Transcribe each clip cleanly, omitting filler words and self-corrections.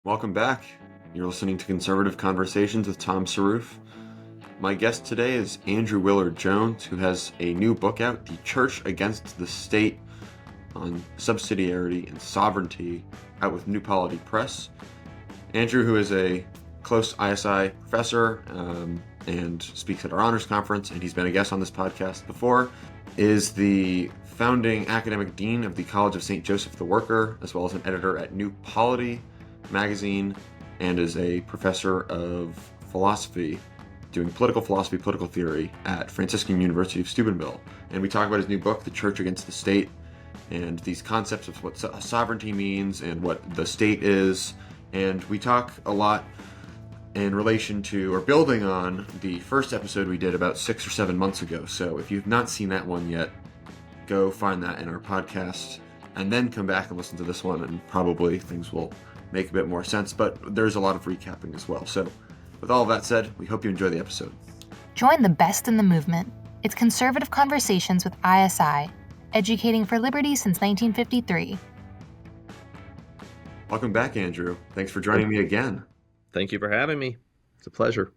Welcome back. You're listening to Conservative Conversations with Tom Sarrouf. My guest today is Andrew Willard Jones, who has a new book out, The Church Against the State, on subsidiarity and sovereignty, out with New Polity Press. Andrew, who is a close ISI professor and speaks at our honors conference, and he's been a guest on this podcast before, is the founding academic dean of the College of St. Joseph the Worker, as well as an editor at New Polity magazine, and is a professor of philosophy, doing political philosophy, political theory at Franciscan University of Steubenville. And we talk about his new book, The Church Against the State, and these concepts of what sovereignty means and what the state is. And we talk a lot in relation to, or building on, the first episode we did about 6 or 7 months ago. So if you've not seen that one yet, go find that in our podcast and then come back and listen to this one, and probably things will make a bit more sense, but there's a lot of recapping as well. So with all of that said, we hope you enjoy the episode. Join the best in the movement. It's Conservative Conversations with ISI, educating for liberty since 1953. Welcome back, Andrew. Thanks for joining me again. Thank you for having me. It's a pleasure.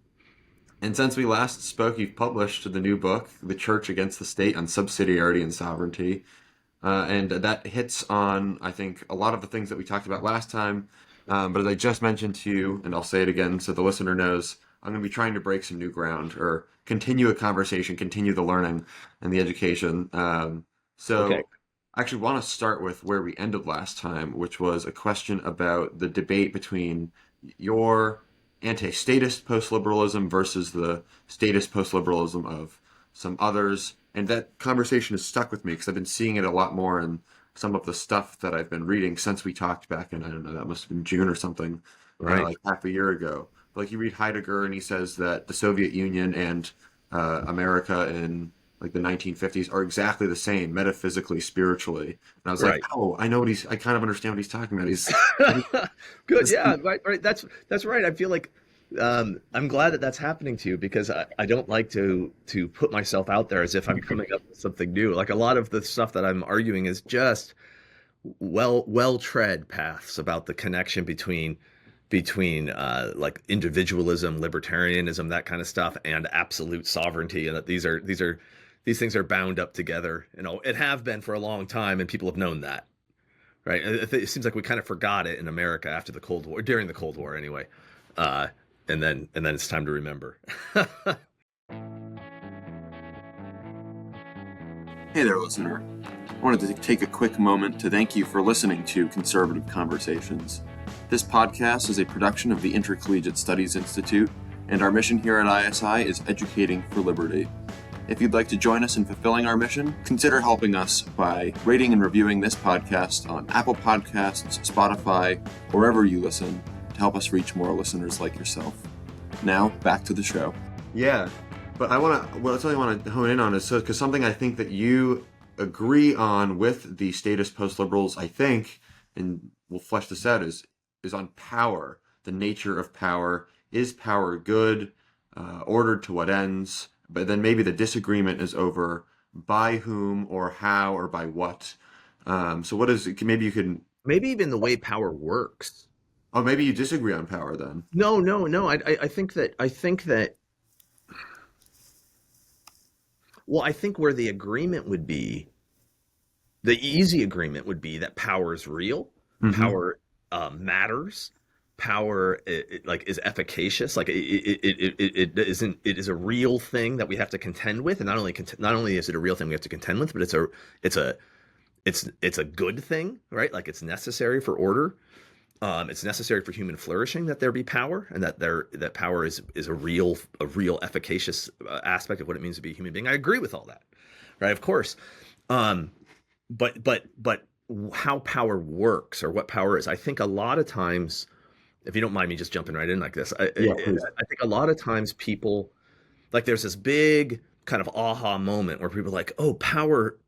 And since we last spoke, you've published the new book, The Church Against the State, on subsidiarity and sovereignty. And that hits on, I think, a lot of the things that we talked about last time. But as I just mentioned to you, and I'll say it again so the listener knows, I'm going to be trying to break some new ground, or continue a conversation, continue the learning and the education. Okay. I actually want to start with where we ended last time, which was a question about the debate between your anti-statist post-liberalism versus the statist post-liberalism of some others. And that conversation has stuck with me because I've been seeing it a lot more in some of the stuff that I've been reading since we talked back in, I don't know, that must have been June or something, Right. like half a year ago. Like, you read Heidegger and he says that the Soviet Union and America in like the 1950s are exactly the same, metaphysically, spiritually. And I was Right. like, oh, I kind of understand what he's talking about. He's Good. Yeah. Right. That's right. I feel like I'm glad that that's happening to you, because I don't like to put myself out there as if I'm coming up with something new. Like, a lot of the stuff that I'm arguing is just well tread paths about the connection between like individualism, libertarianism, that kind of stuff, and absolute sovereignty, and that these things are bound up together. It have been for a long time, and people have known that. Right. It seems like we kind of forgot it in America after the Cold War, during the Cold War anyway. And then it's time to remember. Hey there, listener. I wanted to take a quick moment to thank you for listening to Conservative Conversations. This podcast is a production of the Intercollegiate Studies Institute, and our mission here at ISI is educating for liberty. If you'd like to join us in fulfilling our mission, consider helping us by rating and reviewing this podcast on Apple Podcasts, Spotify, or wherever you listen, to help us reach more listeners like yourself. Now, back to the show. Yeah, but what I want to hone in on is, because something I think that you agree on with the statist post-liberals, I think, and we'll flesh this out, is on power, the nature of power. Is power good, ordered to what ends? But then maybe the disagreement is over by whom or how or by what. So what is it? Maybe you can... Maybe even the way power works. Oh, maybe you disagree on power then. No. I think that. Well, I think where the agreement would be, the easy agreement would be that power is real, power matters, power is efficacious, like it isn't. It is a real thing that we have to contend with, and not only is it a real thing we have to contend with, but it's a good thing, right? Like, it's necessary for order. It's necessary for human flourishing that there be power, and that power is a real efficacious aspect of what it means to be a human being. I agree with all that, right? Of course, but how power works, or what power is, I think a lot of times, if you don't mind me just jumping right in like this, I think a lot of times people, like, there's this big kind of aha moment where people are like, oh, power,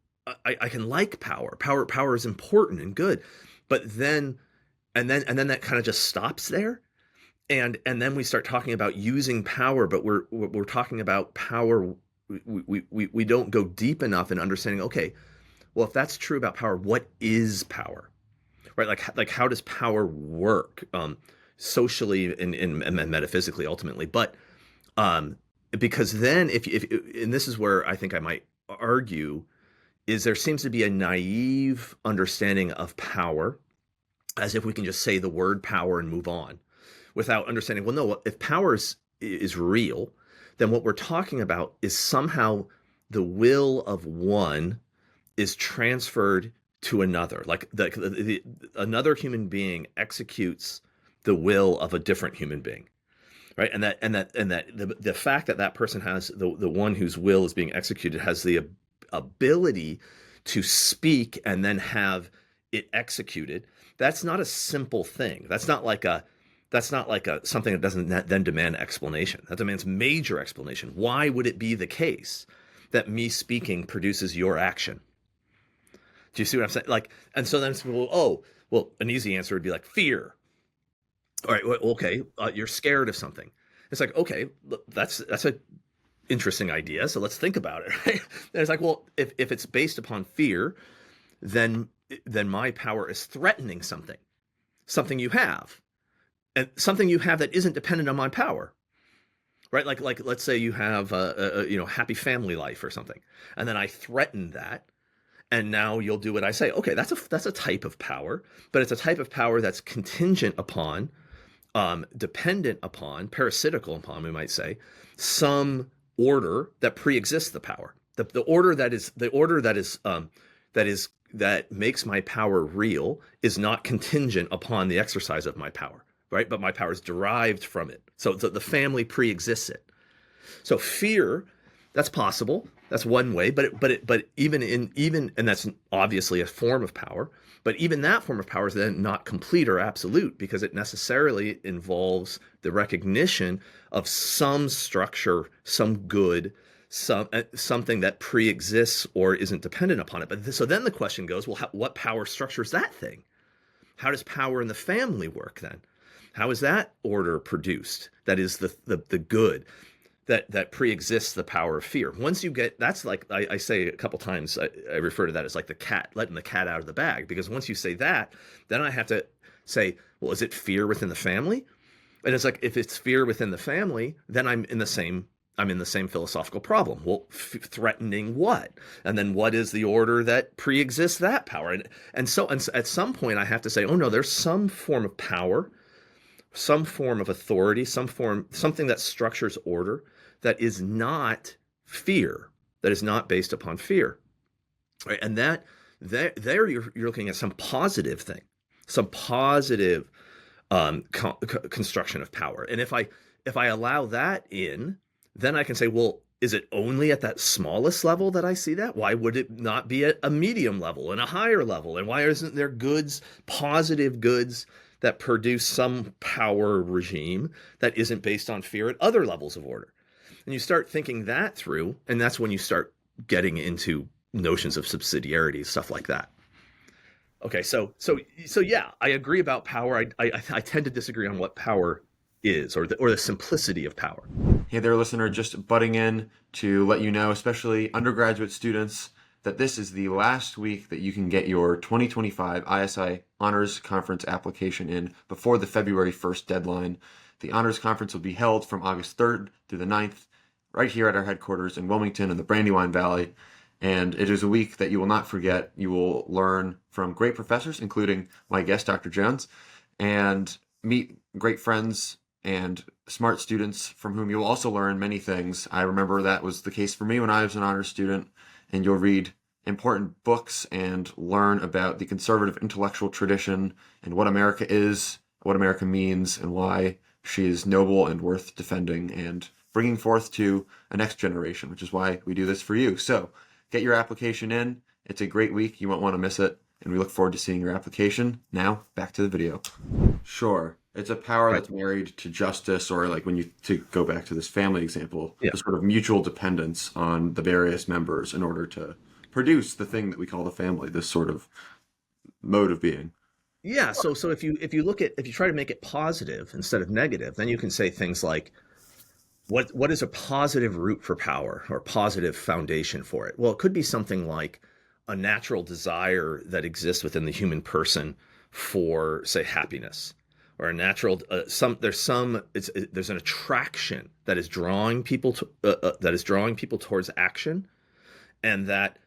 I can like power. Power is important and good, but then. And then that kind of just stops there, and then we start talking about using power, but we're talking about power. We don't go deep enough in understanding. Okay, well, if that's true about power, what is power, right? Like how does power work? socially and metaphysically ultimately. But because then if and this is where I think I might argue, is there seems to be a naive understanding of power, as if we can just say the word power and move on without understanding, well, no, if power is real, then what we're talking about is somehow the will of one is transferred to another. Like another human being executes the will of a different human being, right? And the fact that that person has the one whose will is being executed has the ability to speak and then have it executed. That's not a simple thing. That's not like something that doesn't then demand explanation. That demands major explanation. Why would it be the case that me speaking produces your action? Do you see what I'm saying? Like, and so then people, an easy answer would be like fear. All right, well, okay, you're scared of something. It's like, okay, that's a interesting idea. So let's think about it. Right? And it's like, well, if it's based upon fear, then my power is threatening something you have, and something you have that isn't dependent on my power, right? Like let's say you have a happy family life or something, and then I threaten that, and now you'll do what I say. Okay, that's a type of power, but it's a type of power that's contingent upon, dependent upon, parasitical upon, we might say, some order that pre-exists the power. The order that makes my power real is not contingent upon the exercise of my power, right? But my power is derived from it. So the family pre-exists it. So fear, that's possible. That's one way. But even and that's obviously a form of power. But even that form of power is then not complete or absolute, because it necessarily involves the recognition of some structure, some good, something that pre-exists or isn't dependent upon it. But so then the question goes, well, what power structures that thing? How does power in the family work then? How is that order produced? That is the good that pre-exists the power of fear. Once you get, that's like I say a couple times, I refer to that as like the cat, letting the cat out of the bag. Because once you say that, then I have to say, well, is it fear within the family? And it's like, if it's fear within the family, then I'm in the same philosophical problem. Well, threatening what? And then what is the order that pre-exists that power? And so at some point I have to say, oh no, there's some form of power, some form of authority, something that structures order that is not fear, that is not based upon fear. Right? And there you're looking at some positive thing, some positive construction of power. And if I allow that in, then I can say, well, is it only at that smallest level that I see that? Why would it not be at a medium level and a higher level? And why isn't there positive goods that produce some power regime that isn't based on fear at other levels of order? And you start thinking that through, and that's when you start getting into notions of subsidiarity, stuff like that. Okay, so yeah, I agree about power. I tend to disagree on what power is, or the simplicity of power. Hey there, listener, just butting in to let you know, especially undergraduate students, that this is the last week that you can get your 2025 ISI Honors Conference application in before the February 1st deadline. The Honors Conference will be held from August 3rd through the 9th, right here at our headquarters in Wilmington in the Brandywine Valley. And it is a week that you will not forget. You will learn from great professors, including my guest, Dr. Jones, and meet great friends and smart students from whom you'll also learn many things. I remember that was the case for me when I was an honors student. And you'll read important books and learn about the conservative intellectual tradition and what America is, what America means, and why she is noble and worth defending and bringing forth to a next generation, which is why we do this for you. So get your application in. It's a great week. You won't want to miss it. And we look forward to seeing your application. Now, back to the video. Sure. It's a power that's married to justice, or like to go back to this family example, the sort of mutual dependence on the various members in order to produce the thing that we call the family, this sort of mode of being. Yeah. So if you try to make it positive instead of negative, then you can say things like, what is a positive root for power, or positive foundation for it? Well, it could be something like a natural desire that exists within the human person for, say, happiness, or a natural there's an attraction that is drawing people towards action, and that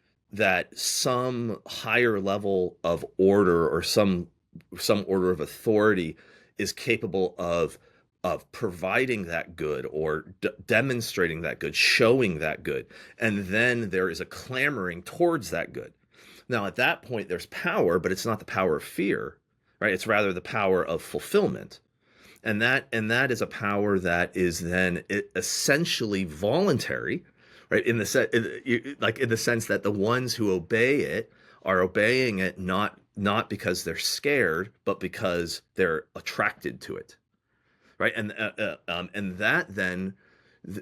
some higher level of order, or some order of authority, is capable of providing that good, or demonstrating that good, showing that good, and then there is a clamoring towards that good. Now, at that point, there's power, but it's not the power of fear, right? It's rather the power of fulfillment, and that is a power that is then essentially voluntary, right? In the sense that the ones who obey it are obeying it not because they're scared, but because they're attracted to it, right? And that then,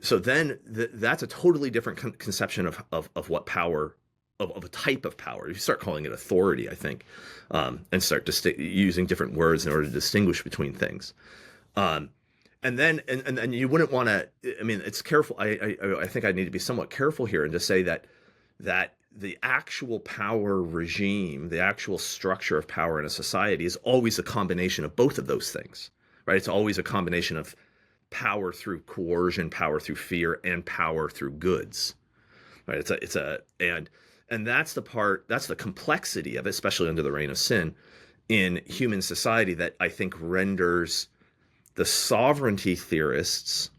so then that's a totally different conception of what power, of a type of power. You start calling it authority, I think, and start using different words in order to distinguish between things. And then you wouldn't want to. I mean, it's careful. I think I need to be somewhat careful here and to say that the actual power regime, the actual structure of power in a society, is always a combination of both of those things, right? It's always a combination of power through coercion, power through fear, and power through goods, right? And that's the complexity of it, especially under the reign of sin in human society, that I think renders the sovereignty theorists,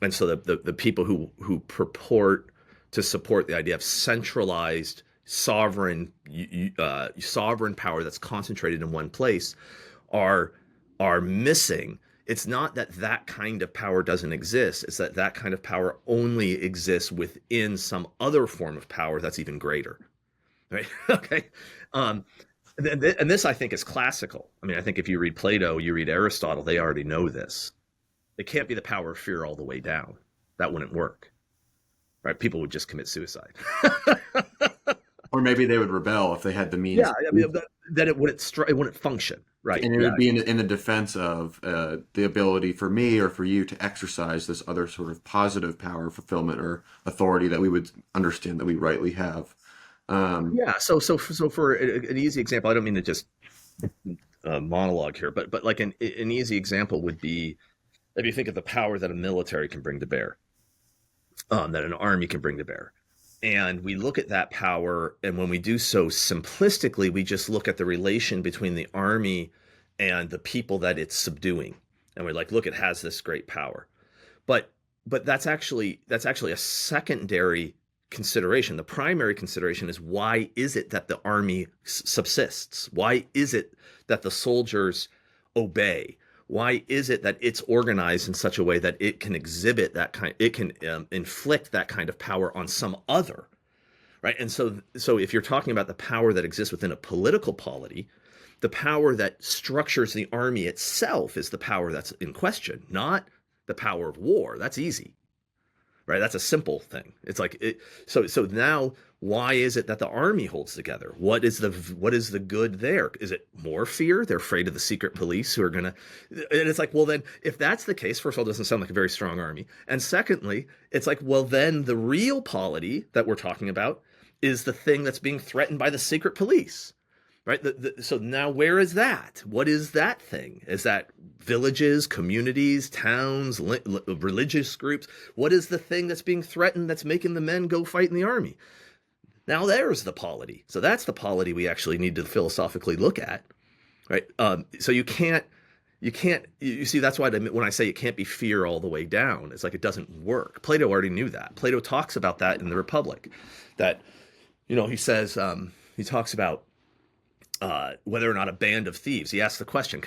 and so the people who purport to support the idea of centralized sovereign power that's concentrated in one place, are missing. It's not that kind of power doesn't exist. It's that kind of power only exists within some other form of power that's even greater, right? Okay. And this, I think, is classical. I mean, I think if you read Plato, you read Aristotle, they already know this. It can't be the power of fear all the way down. That wouldn't work, right? People would just commit suicide. Or maybe they would rebel if they had the means. Yeah, I mean, then it wouldn't function, right? And it would be in the defense of the ability for me or for you to exercise this other sort of positive power, fulfillment, or authority that we would understand that we rightly have. So for an easy example, I don't mean to just monologue here, but like an easy example would be, if you think of the power that a military can bring to bear, that an army can bring to bear. And we look at that power, and when we do so simplistically, we just look at the relation between the army and the people that it's subduing. And we're like, look, it has this great power. But that's actually a secondary consideration. The primary consideration is, why is it that the army subsists? Why is it that the soldiers obey? Why is it that it's organized in such a way that it can exhibit that kind, it can inflict that kind of power on some other, right? And so if you're talking about the power that exists within a political polity, the power that structures the army itself is the power that's in question, not the power of war. That's easy, right? That's a simple thing. It's like so now, why is it that the army holds together? What is the good there? Is it more fear? They're afraid of the secret police who are gonna. And it's like, well, then if that's the case, first of all, it doesn't sound like a very strong army, and secondly, it's like, well, then the real polity that we're talking about is the thing that's being threatened by the secret police, right? So now, where is that? What is that thing? Is that villages, communities, towns, religious groups? What is the thing that's being threatened that's making the men go fight in the army? Now there's the polity. So that's the polity we actually need to philosophically look at, right? So you see, that's why when I say it can't be fear all the way down, it's like it doesn't work. Plato already knew that. Plato talks about that in the Republic, that, he says, he talks about whether or not a band of thieves, he asks the question,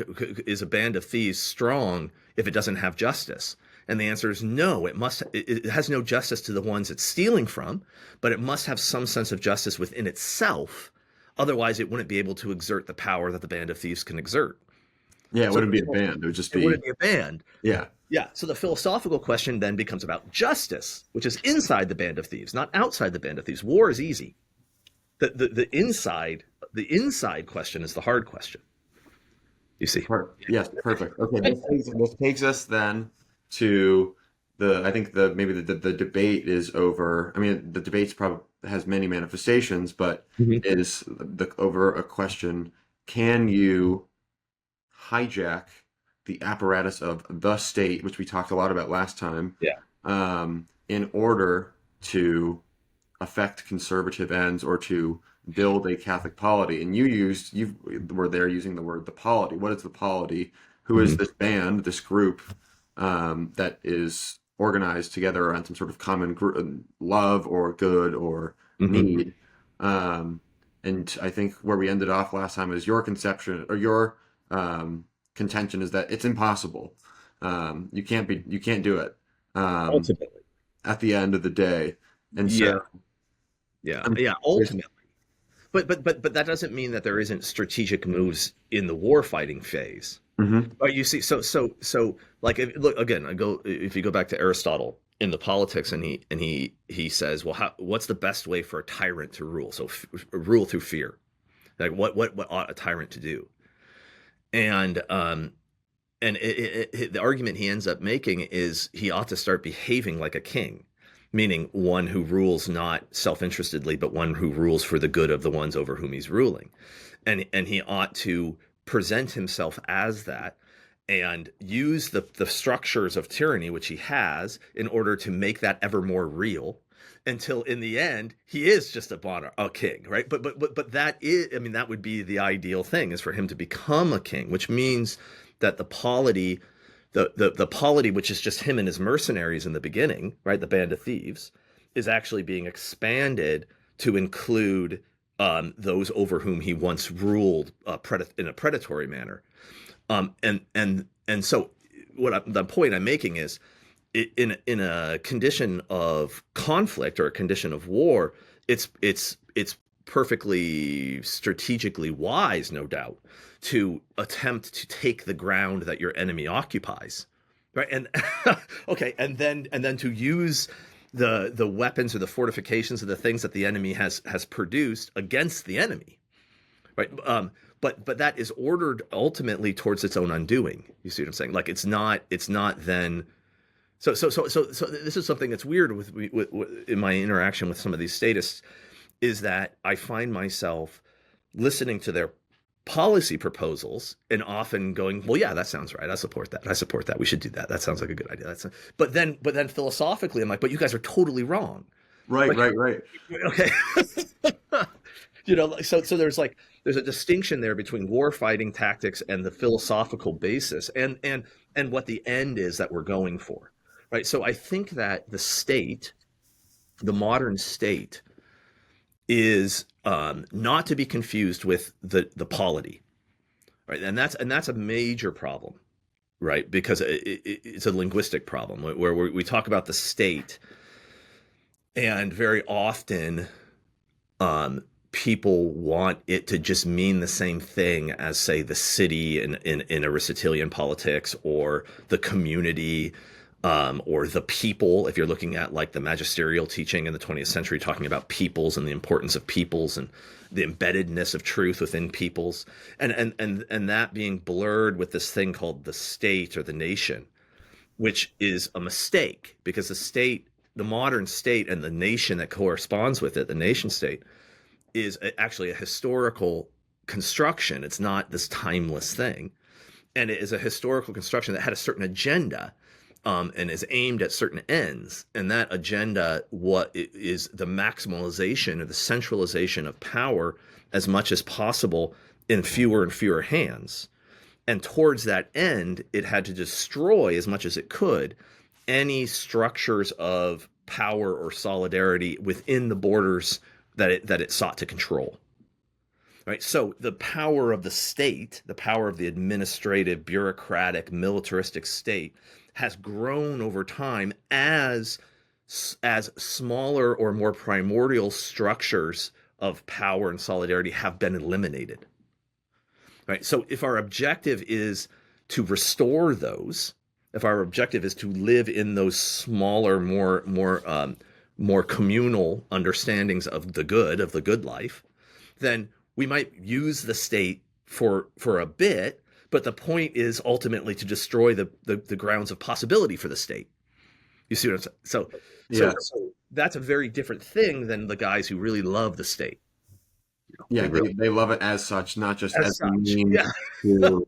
is a band of thieves strong if it doesn't have justice? And the answer is no. It has no justice to the ones it's stealing from, but it must have some sense of justice within itself. Otherwise, it wouldn't be able to exert the power that the band of thieves can exert. Yeah, it wouldn't be a band. It would just be. It wouldn't be a band. Yeah. Yeah. So the philosophical question then becomes about justice, which is inside the band of thieves, not outside the band of thieves. War is easy. The inside question is the hard question. You see? Yes, perfect. Okay, this takes us then to I think the debate is over. I mean, the debate's probably has many manifestations, but over a question: can you hijack the apparatus of the state, which we talked a lot about last time, Yeah. in order to affect conservative ends or to build a Catholic polity. And you were there using the word the polity. What is the polity? Who is this band, this group that is organized together around some sort of common love or good or need? And I think where we ended off last time is your conception or your contention is that it's impossible. You can't do it. Ultimately. At the end of the day. And so ultimately. But that doesn't mean that there isn't strategic moves in the war fighting phase. But you see, so like if you go back to Aristotle in the Politics, and he says, well, what's the best way for a tyrant to rule? So rule through fear. Like what ought a tyrant to do? And the argument he ends up making is he ought to start behaving like a king, meaning one who rules not self-interestedly, but one who rules for the good of the ones over whom he's ruling. And he ought to present himself as that and use the structures of tyranny, which he has, in order to make that ever more real, until in the end he is just a king, right? But that is, I mean, that would be the ideal thing, is for him to become a king, which means that the polity, the polity, which is just him and his mercenaries in the beginning, right, the band of thieves, is actually being expanded to include those over whom he once ruled in a predatory manner. And so the point I'm making is, in a condition of conflict or a condition of war, it's perfectly strategically wise, no doubt, to attempt to take the ground that your enemy occupies, right? And okay, and then to use the weapons or the fortifications or the things that the enemy has produced against the enemy, right? But that is ordered ultimately towards its own undoing. You see what I'm saying? Like it's not then. So this is something that's weird with in my interaction with some of these statists, is that I find myself listening to their policy proposals and often going, well, yeah, that sounds right. I support that. We should do that. That sounds like a good idea. But then philosophically, I'm like, but you guys are totally wrong. Right. Okay. So there's a distinction there between war fighting tactics and the philosophical basis and what the end is that we're going for. Right. So I think that the state, the modern state, is not to be confused with the polity. Right. And that's a major problem. Right. Because it's a linguistic problem where we talk about the state, and very often people want it to just mean the same thing as, say, the city in Aristotelian politics, or the community, or the people, if you're looking at like the magisterial teaching in the 20th century, talking about peoples and the importance of peoples and the embeddedness of truth within peoples, and that being blurred with this thing called the state or the nation, which is a mistake, because the modern state and the nation that corresponds with it, the nation state, is actually a historical construction. It's not this timeless thing. And it is a historical construction that had a certain agenda, and is aimed at certain ends. And that agenda, what is the maximalization or the centralization of power as much as possible in fewer and fewer hands. And towards that end, it had to destroy as much as it could any structures of power or solidarity within the borders that it sought to control. Right? So the power of the state, the power of the administrative, bureaucratic, militaristic state, has grown over time as smaller or more primordial structures of power and solidarity have been eliminated. Right? So if our objective is to restore those, if our objective is to live in those smaller, more communal understandings of the good life, then we might use the state for a bit, but the point is ultimately to destroy the grounds of possibility for the state. You see what I'm saying? So that's a very different thing than the guys who really love the state. Yeah, they love it as such, not just as a means to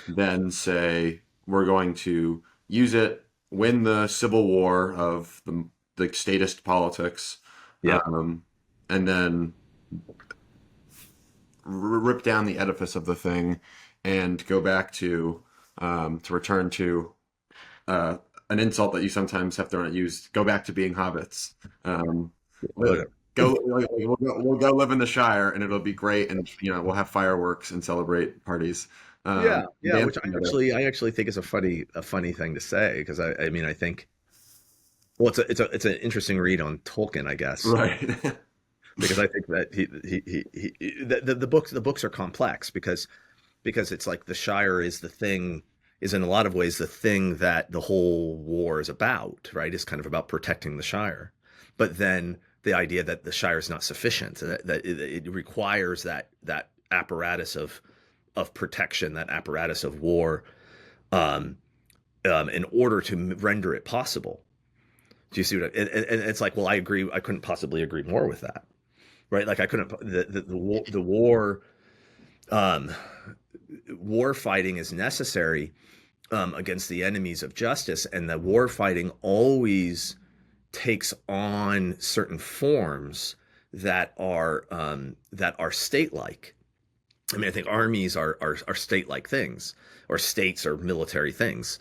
then say, we're going to use it, win the civil war of the statist politics, Yeah. and then rip down the edifice of the thing and go back to return to an insult that you sometimes have to use. Go back to being hobbits. Whatever. We'll go live in the Shire, and it'll be great, and we'll have fireworks and celebrate parties. Yeah, yeah, Dance which together. I actually think is a funny thing to say because I mean I think well it's an interesting read on Tolkien, I guess, Right. because I think that the books are complex because it's like the Shire is in a lot of ways the thing that the whole war is about, right? It's kind of about protecting the Shire, but then the idea that the Shire is not sufficient, that it requires that apparatus of protection, that apparatus of war, um, in order to render it possible. Do you see what? And it's like, well, I agree. I couldn't possibly agree more with that, right? Like I couldn't. The war, um, war fighting is necessary against the enemies of justice, and the war fighting always takes on certain forms that are state-like. I mean, I think armies are state-like things, or states are military things.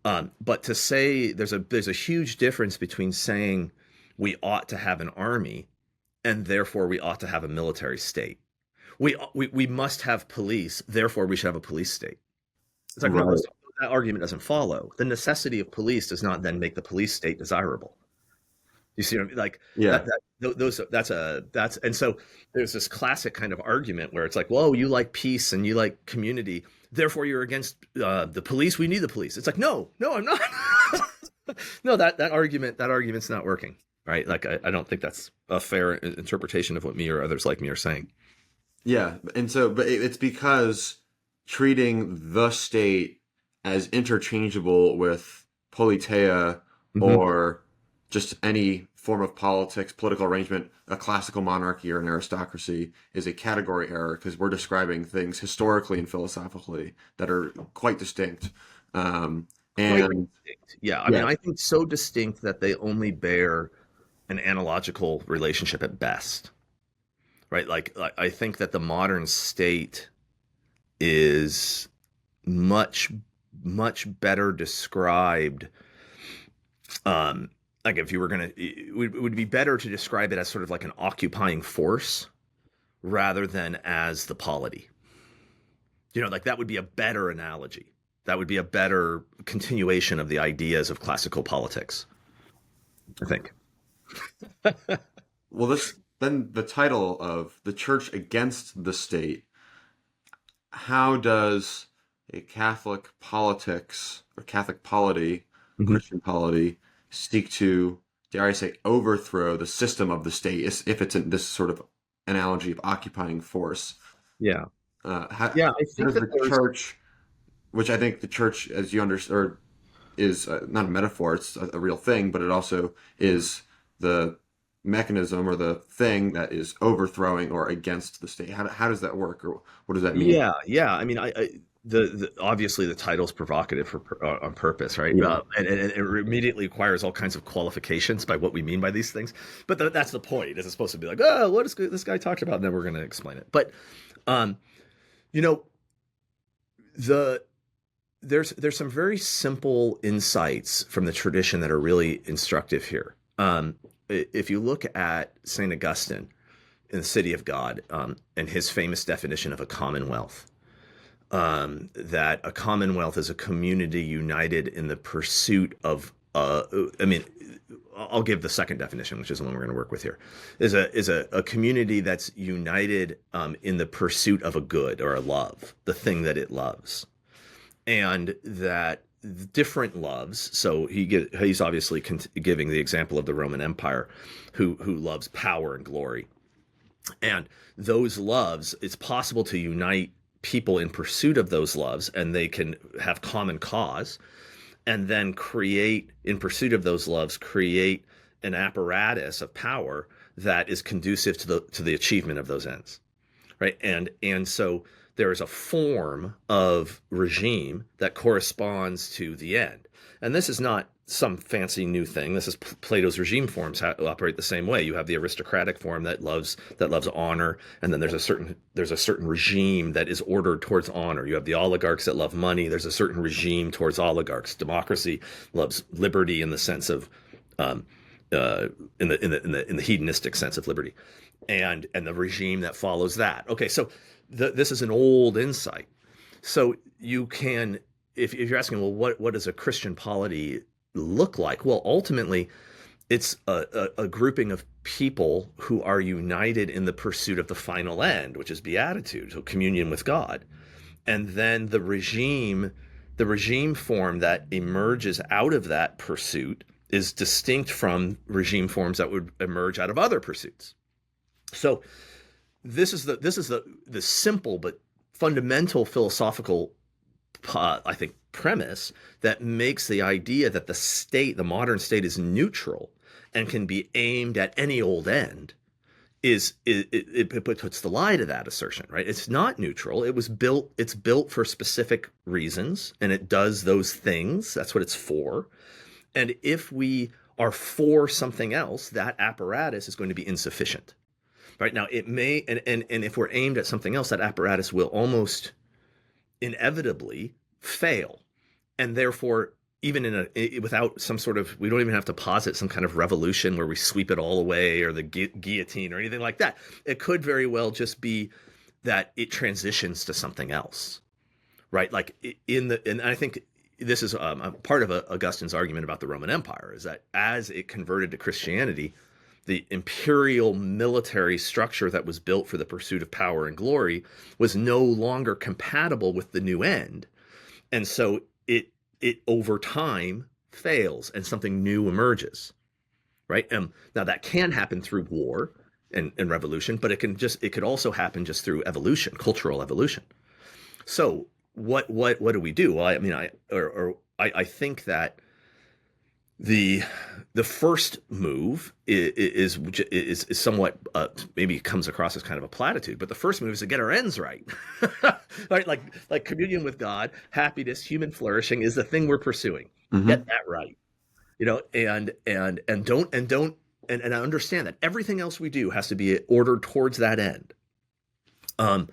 But to say there's a huge difference between saying we ought to have an army and therefore we ought to have a military state. We must have police, therefore we should have a police state. It's like, no, Right. that argument doesn't follow. The necessity of police does not then make the police state desirable. You see what I mean? Like Yeah. that's and so there's this classic kind of argument where it's like, whoa, you like peace and you like community, therefore you're against the police. We need the police. It's like, no, I'm not. No, that argument's not working, right? Like I don't think that's a fair interpretation of what me or others like me are saying. Yeah. And so, but it's because treating the state as interchangeable with politeia Mm-hmm. or just any form of politics, political arrangement, a classical monarchy or an aristocracy is a category error because we're describing things historically and philosophically that are quite distinct. Quite And distinct. Yeah, I mean, yeah, I think so distinct that they only bear an analogical relationship at best, right? Like I think that the modern state is much better described. Um, like if you were gonna, it would be better to describe it as sort of like an occupying force rather than as the polity. Like that would be a better analogy. That would be a better continuation of the ideas of classical politics, I think. well, this then the title of The Church Against the State. How does a Catholic politics or Catholic polity, Mhm. Christian polity, seek to, dare I say, overthrow the system of the state if it's in this sort of analogy of occupying force? Yeah. How Yeah, I think does that the there's church, which I think the church, as you understand, is not a metaphor, it's a real thing, but it also is the mechanism or the thing that is overthrowing or against the state. How does that work, or what does that mean? yeah. I mean, the obviously the title's provocative on purpose, right? Yeah. And it immediately requires all kinds of qualifications by what we mean by these things. But that's the point. Is it's supposed to be like, oh, what is this guy talking about? And then we're going to explain it. But um, you know, the there's some very simple insights from the tradition that are really instructive here. If you look at Saint Augustine in the City of God, and his famous definition of a commonwealth, that a commonwealth is a community united in the pursuit of, I mean, I'll give the second definition, which is the one we're going to work with here, is a community that's united in the pursuit of a good or a love, the thing that it loves, and that different loves. So he's obviously giving the example of the Roman Empire, who loves power and glory, and those loves. It's possible to unite people in pursuit of those loves, and they can have common cause, and then create, in pursuit of those loves, create an apparatus of power that is conducive to the achievement of those ends, right? And so there is a form of regime that corresponds to the end. And this is not some fancy new thing. This is Plato's regime forms operate the same way. You have the aristocratic form that loves honor, and then there's a certain regime that is ordered towards honor. You have the oligarchs that love money. There's a certain regime towards oligarchs. Democracy loves liberty in the sense of in the hedonistic sense of liberty, and the regime that follows that. Okay, so this is an old insight. So you can, if you're asking, well, what does a Christian polity look like? Well, ultimately, it's a grouping of people who are united in the pursuit of the final end, which is beatitude, so communion with God. And then the regime form that emerges out of that pursuit is distinct from regime forms that would emerge out of other pursuits. So this is the simple but fundamental philosophical, I think, premise that makes the idea that the modern state is neutral and can be aimed at any old end it puts the lie to that assertion, right? It's not neutral. It's built for specific reasons, and it does those things. That's what it's for. And if we are for something else, that apparatus is going to be insufficient. Right now, it may, and if we're aimed at something else, that apparatus will almost inevitably fail. And therefore, even without some sort of, we don't even have to posit some kind of revolution where we sweep it all away, or the guillotine or anything like that. It could very well just be that it transitions to something else, right? Like and I think this is part of Augustine's argument about the Roman Empire, is that as it converted to Christianity, the imperial military structure that was built for the pursuit of power and glory was no longer compatible with the new end. And so it over time fails and something new emerges, right? Now that can happen through war and revolution, but it could also happen just through evolution, cultural evolution. So what do we do? Well, I mean, I think that the first move is somewhat maybe comes across as kind of a platitude, but the first move is to get our ends right. Right, like communion with God, happiness, human flourishing is the thing we're pursuing. Mm-hmm. Get that right, and understand that everything else we do has to be ordered towards that end. And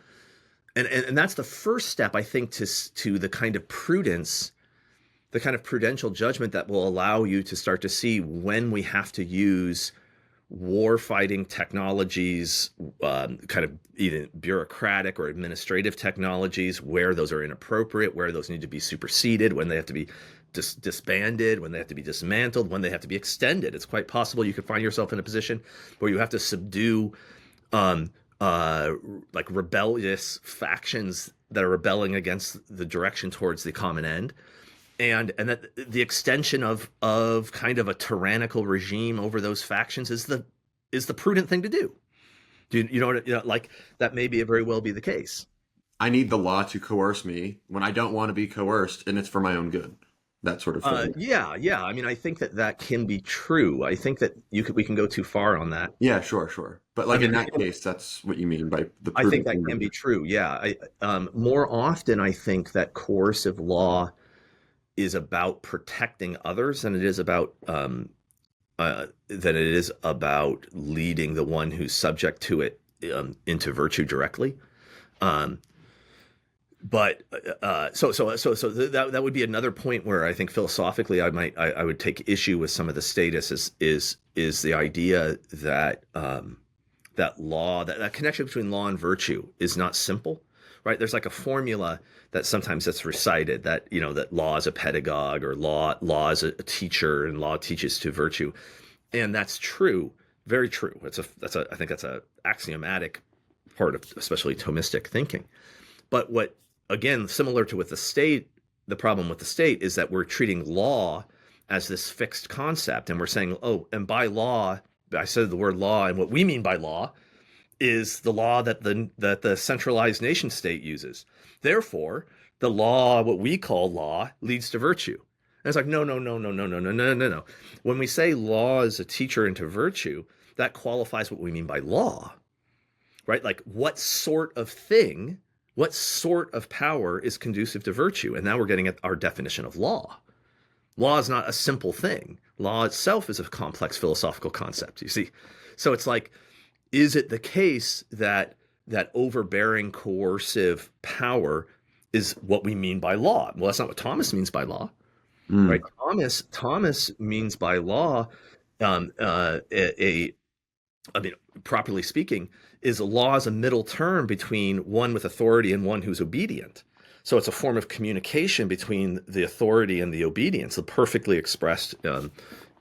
that's the first step, I think, to the kind of prudence, the kind of prudential judgment that will allow you to start to see when we have to use war-fighting technologies, kind of either bureaucratic or administrative technologies, where those are inappropriate, where those need to be superseded, when they have to be disbanded, when they have to be dismantled, when they have to be extended. It's quite possible you could find yourself in a position where you have to subdue like rebellious factions that are rebelling against the direction towards the common end. And that the extension of kind of a tyrannical regime over those factions is the prudent thing to do. You know, like that may very well be the case. I need the law to coerce me when I don't want to be coerced, and it's for my own good. That sort of thing. Yeah. I mean, I think that can be true. I think that we can go too far on that. Yeah, sure. But like in that case, that's what you mean by the. I think that can be true. Yeah. More often, I think that coercive law is about protecting others than it is about leading the one who's subject to it into virtue directly. But that would be another point where I think philosophically I would take issue with some of the status is the idea that that connection between law and virtue is not simple. Right? There's like a formula that sometimes that's recited that, that law is a pedagogue, or law is a teacher, and law teaches to virtue. And that's true. Very true. I think that's a axiomatic part of especially Thomistic thinking. But again, similar to with the state, the problem with the state is that we're treating law as this fixed concept. And we're saying, and by law, I said the word law, and what we mean by law is the law that the centralized nation state uses. Therefore, the law, what we call law, leads to virtue. And it's like, no. When we say law is a teacher into virtue, that qualifies what we mean by law, right? Like what sort of thing What sort of power is conducive to virtue? And now we're getting at our definition of law. Law is not a simple thing. Law itself is a complex philosophical concept, you see. So it's like, is it the case that overbearing coercive power is what we mean by law? Well, that's not what Thomas means by law, right? Thomas means by law, I mean, properly speaking, is a law as a middle term between one with authority and one who's obedient. So it's a form of communication between the authority and the obedience, so perfectly expressed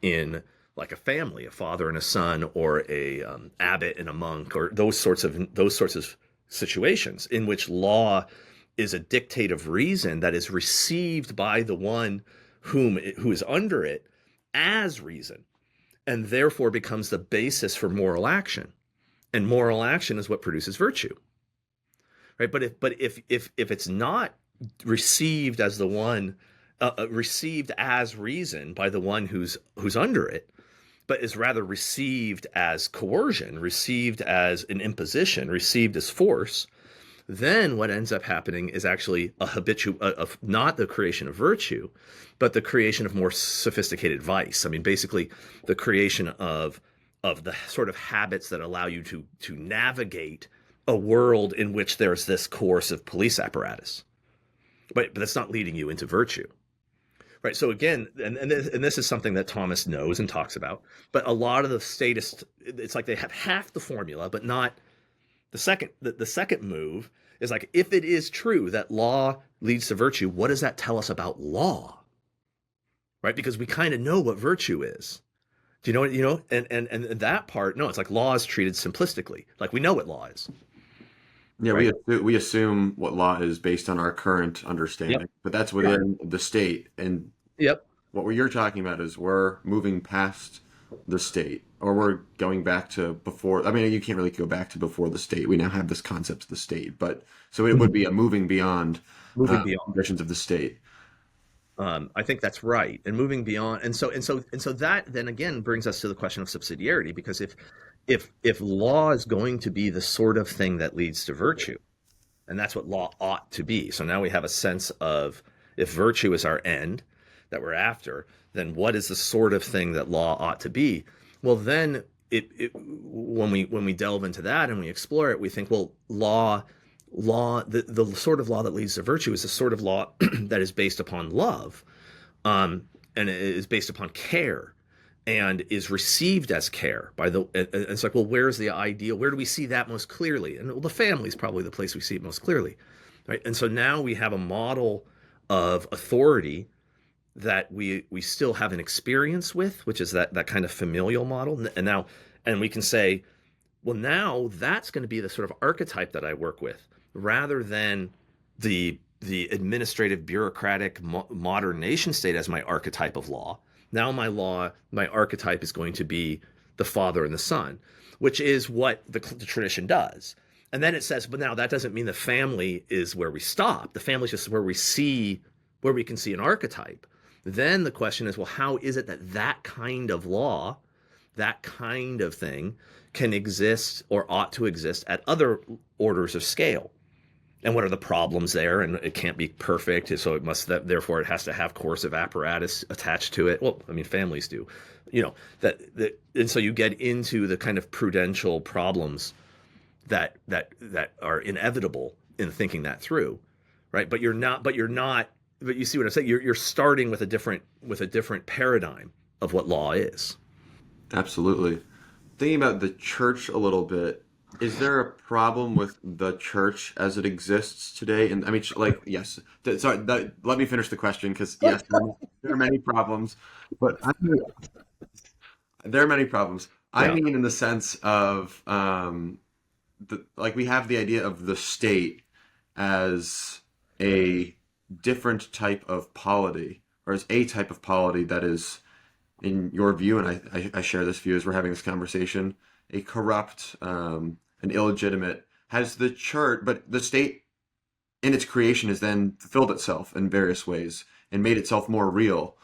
in like a family, a father and a son, or a abbot and a monk, or those sorts of situations in which law is a dictate of reason that is received by the one who is under it as reason, and therefore becomes the basis for moral action. And moral action is what produces virtue, right? But if it's not received as the one received as reason by the one who's under it, but is rather received as coercion, received as an imposition, received as force, then what ends up happening is actually not the creation of virtue, but the creation of more sophisticated vice. I mean, basically the creation of the sort of habits that allow you to navigate a world in which there's this coercive police apparatus. But that's not leading you into virtue. Right. So again, and this is something that Thomas knows and talks about, but a lot of the statists, it's like they have half the formula, but not the second. The second move is like, if it is true that law leads to virtue, what does that tell us about law? Right. Because we kind of know what virtue is. Do you know what, and that part, no, it's like law is treated simplistically. Like we know what law is. Yeah, right? we assume what law is based on our current understanding, Yep. but that's within the state. And Yep. what you're talking about is we're moving past the state, or we're going back to before. I mean, you can't really go back to before the state. We now have this concept of the state, but so it would be a moving beyond conditions of the state. I think that's right, and moving beyond, and so that then again brings us to the question of subsidiarity, because if law is going to be the sort of thing that leads to virtue, and that's what law ought to be, so now we have a sense of, if virtue is our end that we're after, then what is the sort of thing that law ought to be? Well, then when we delve into that and we explore it, we think, well, the sort of law that leads to virtue is the sort of law that is based upon love, and it is based upon care, and is received as care by the. And it's like, well, where's the ideal? Where do we see that most clearly? And well, the family is probably the place we see it most clearly, right? And so now we have a model of authority that we still have an experience with, which is that kind of familial model, and we can say, well, now that's going to be the sort of archetype that I work with, rather than the administrative, bureaucratic, modern nation state as my archetype of law. Now my archetype is going to be the father and the son, which is what the tradition does. And then it says, but now that doesn't mean the family is where we stop. The family is just where we can see an archetype. Then the question is, well, how is it that kind of law, that kind of thing, can exist or ought to exist at other orders of scale? And what are the problems there? And it can't be perfect, so therefore it has to have coercive apparatus attached to it. Well, I mean, families do, and so you get into the kind of prudential problems that are inevitable in thinking that through, right? But you see what I'm saying? You're starting with a different paradigm of what law is. Absolutely. Thinking about the church a little bit, is there a problem with the church as it exists today? And I mean, like, yes. Let me finish the question, because yes, there are many problems, but there are many problems. Yeah. I mean, in the sense of we have the idea of the state as a different type of polity, or as a type of polity that is, in your view, and I share this view as we're having this conversation, a corrupt, an illegitimate, has the church, but the state in its creation has then fulfilled itself in various ways and made itself more real,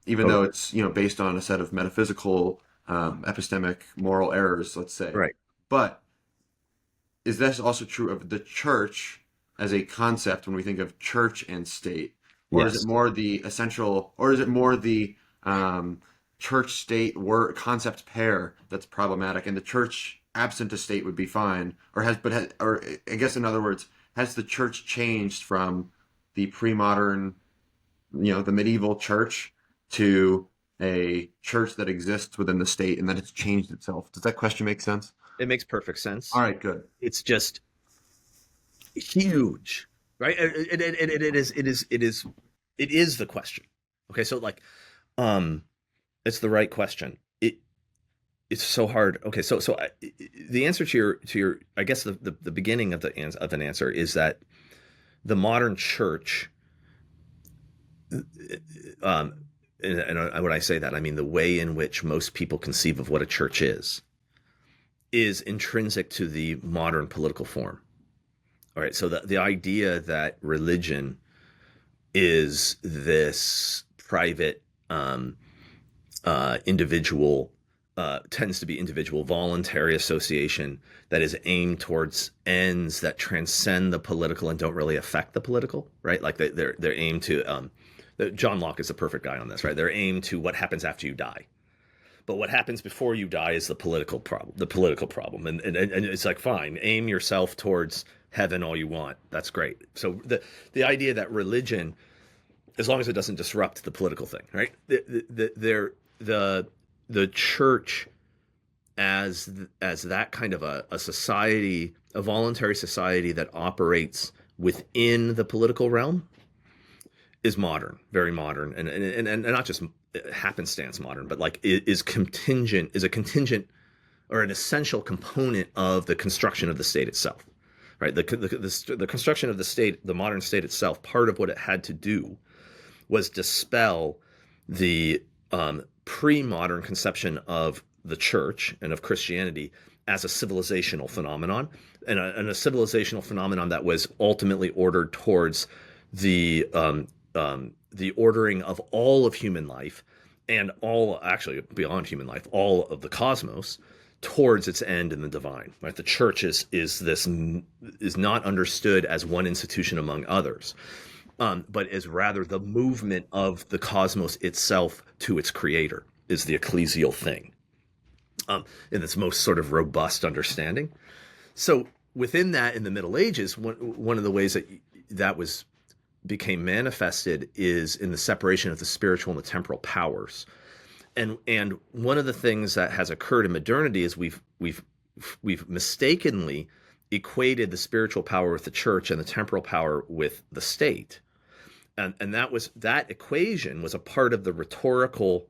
even though it's based on a set of metaphysical, epistemic, moral errors, let's say. Right. But is this also true of the church as a concept when we think of church and state? Or is Yes. it more the essential, or is it more the church state word concept pair that's problematic, and the church absent a state would be fine? Or I guess in other words, has the church changed from the pre-modern, the medieval church to a church that exists within the state, and that it's changed itself? Does that question make sense? It makes perfect sense. All right, good. It's just huge, right? It is the question. Okay, so like, it's the right question. It's so hard. Okay, the answer to your I guess the beginning of an answer is that the modern church, and when I say that, I mean the way in which most people conceive of what a church is intrinsic to the modern political form. All right, so the idea that religion is this private, individual, tends to be individual, voluntary association that is aimed towards ends that transcend the political and don't really affect the political, right? Like they're aimed to, John Locke is a perfect guy on this, right? They're aimed to what happens after you die. But what happens before you die is the political problem. And it's like, fine, aim yourself towards heaven all you want. That's great. So the idea that religion, as long as it doesn't disrupt the political thing, right? The church as that kind of a society, a voluntary society that operates within the political realm, is modern, very modern, and not just happenstance modern, but like is a contingent or an essential component of the construction of the state itself, right? The construction of the state, the modern state itself, part of what it had to do was dispel the pre-modern conception of the church and of Christianity as a civilizational phenomenon, and a civilizational phenomenon that was ultimately ordered towards the ordering of all of human life, and actually beyond human life, all of the cosmos, towards its end in the divine. Right? The church is not understood as one institution among others, but is rather the movement of the cosmos itself to its creator, is the ecclesial thing, in its most sort of robust understanding. So within that, in the Middle Ages, one of the ways that became manifested is in the separation of the spiritual and the temporal powers. And one of the things that has occurred in modernity is we've mistakenly equated the spiritual power with the church and the temporal power with the state. And that equation was a part of the rhetorical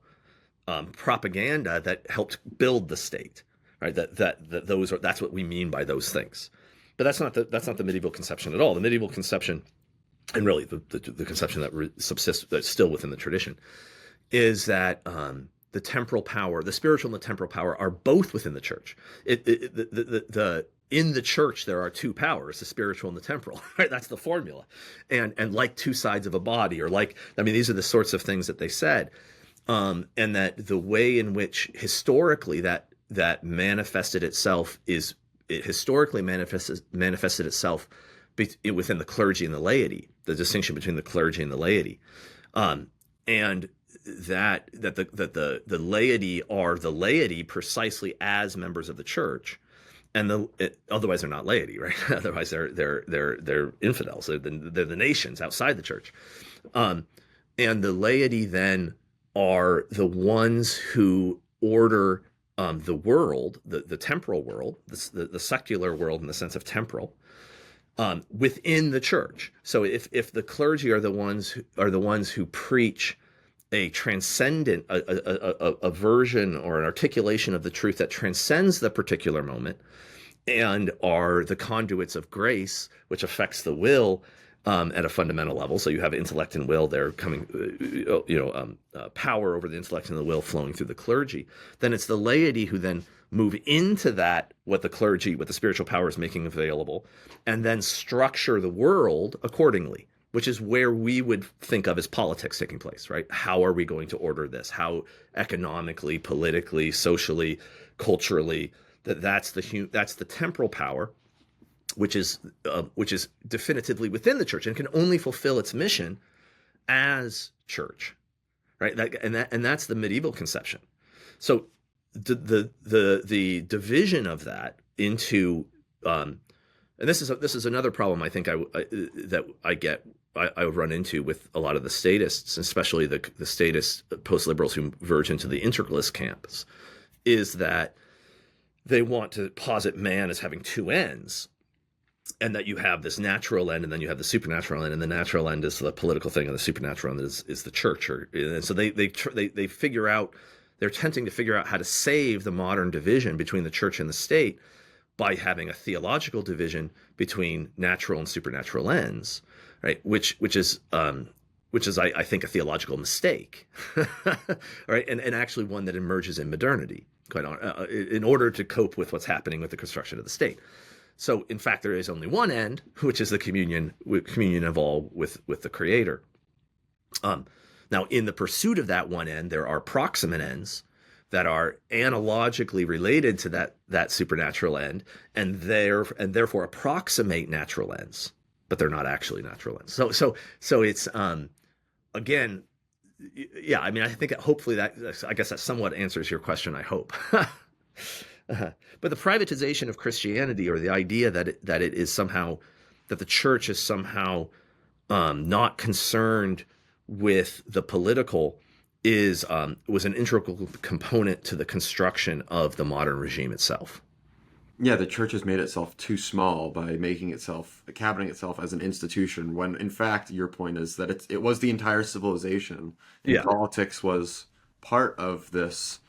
propaganda that helped build the state, right? That's what we mean by those things. But that's not the medieval conception at all. The medieval conception, and really the conception that subsists, that's still within the tradition, is that the temporal power, the spiritual and the temporal power, are both within the church. In the church, there are two powers, the spiritual and the temporal, right? That's the formula. And like two sides of a body, these are the sorts of things that they said. And that the way in which historically that manifested itself manifested itself within the clergy and the laity, the distinction between the clergy and the laity. And that the laity are the laity precisely as members of the church, and otherwise they're not laity, right? Otherwise they're infidels. They're the nations outside the church, and the laity then are the ones who order the world, the temporal world, the secular world in the sense of temporal, within the church. So if the clergy are the ones who preach a transcendent, a version or an articulation of the truth that transcends the particular moment, and are the conduits of grace, which affects the will at a fundamental level. So you have intellect and will, they're coming, power over the intellect and the will flowing through the clergy. Then it's the laity who then move into that, what the spiritual power is making available, and then structure the world accordingly, which is where we would think of as politics taking place, right? How are we going to order this? How economically, politically, socially, culturally, that's the temporal power. which is definitively within the church and can only fulfill its mission as church, right? And that's the medieval conception. So the division of that into and this is another problem I think I would run into with a lot of the statists, especially the statist post-liberals who verge into the integralist camps, is that they want to posit man as having two ends, and that you have this natural end and then you have the supernatural end, and the natural end is the political thing and the supernatural end is the church. And so they figure out, they're attempting to figure out how to save the modern division between the church and the state by having a theological division between natural and supernatural ends, right? Which is I think a theological mistake, right? And actually one that emerges in modernity, in order to cope with what's happening with the construction of the state. So in fact, there is only one end, which is the communion of all with the Creator. Now, in the pursuit of that one end, there are proximate ends that are analogically related to that supernatural end, and therefore approximate natural ends, but they're not actually natural ends. So it's again, yeah. I mean, I think hopefully I guess that somewhat answers your question. I hope. But the privatization of Christianity, or the idea that it is somehow, that the church is somehow not concerned with the political, was an integral component to the construction of the modern regime itself. Yeah, the church has made itself too small by cabining itself as an institution, when in fact your point is that it was the entire civilization, and politics was part of this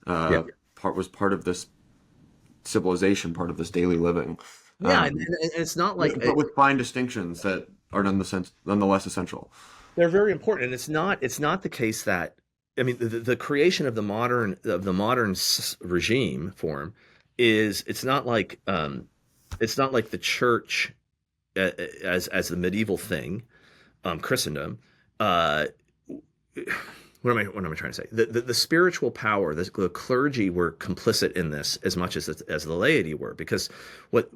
part of this civilization, part of this daily living. And it's not like, but with fine distinctions that are nonetheless essential. They're very important, and it's not the case that, I mean, the creation of the modern regime form is, it's not like the church as the medieval thing, Christendom. What am I trying to say? The spiritual power, the clergy were complicit in this as much as the laity were, because what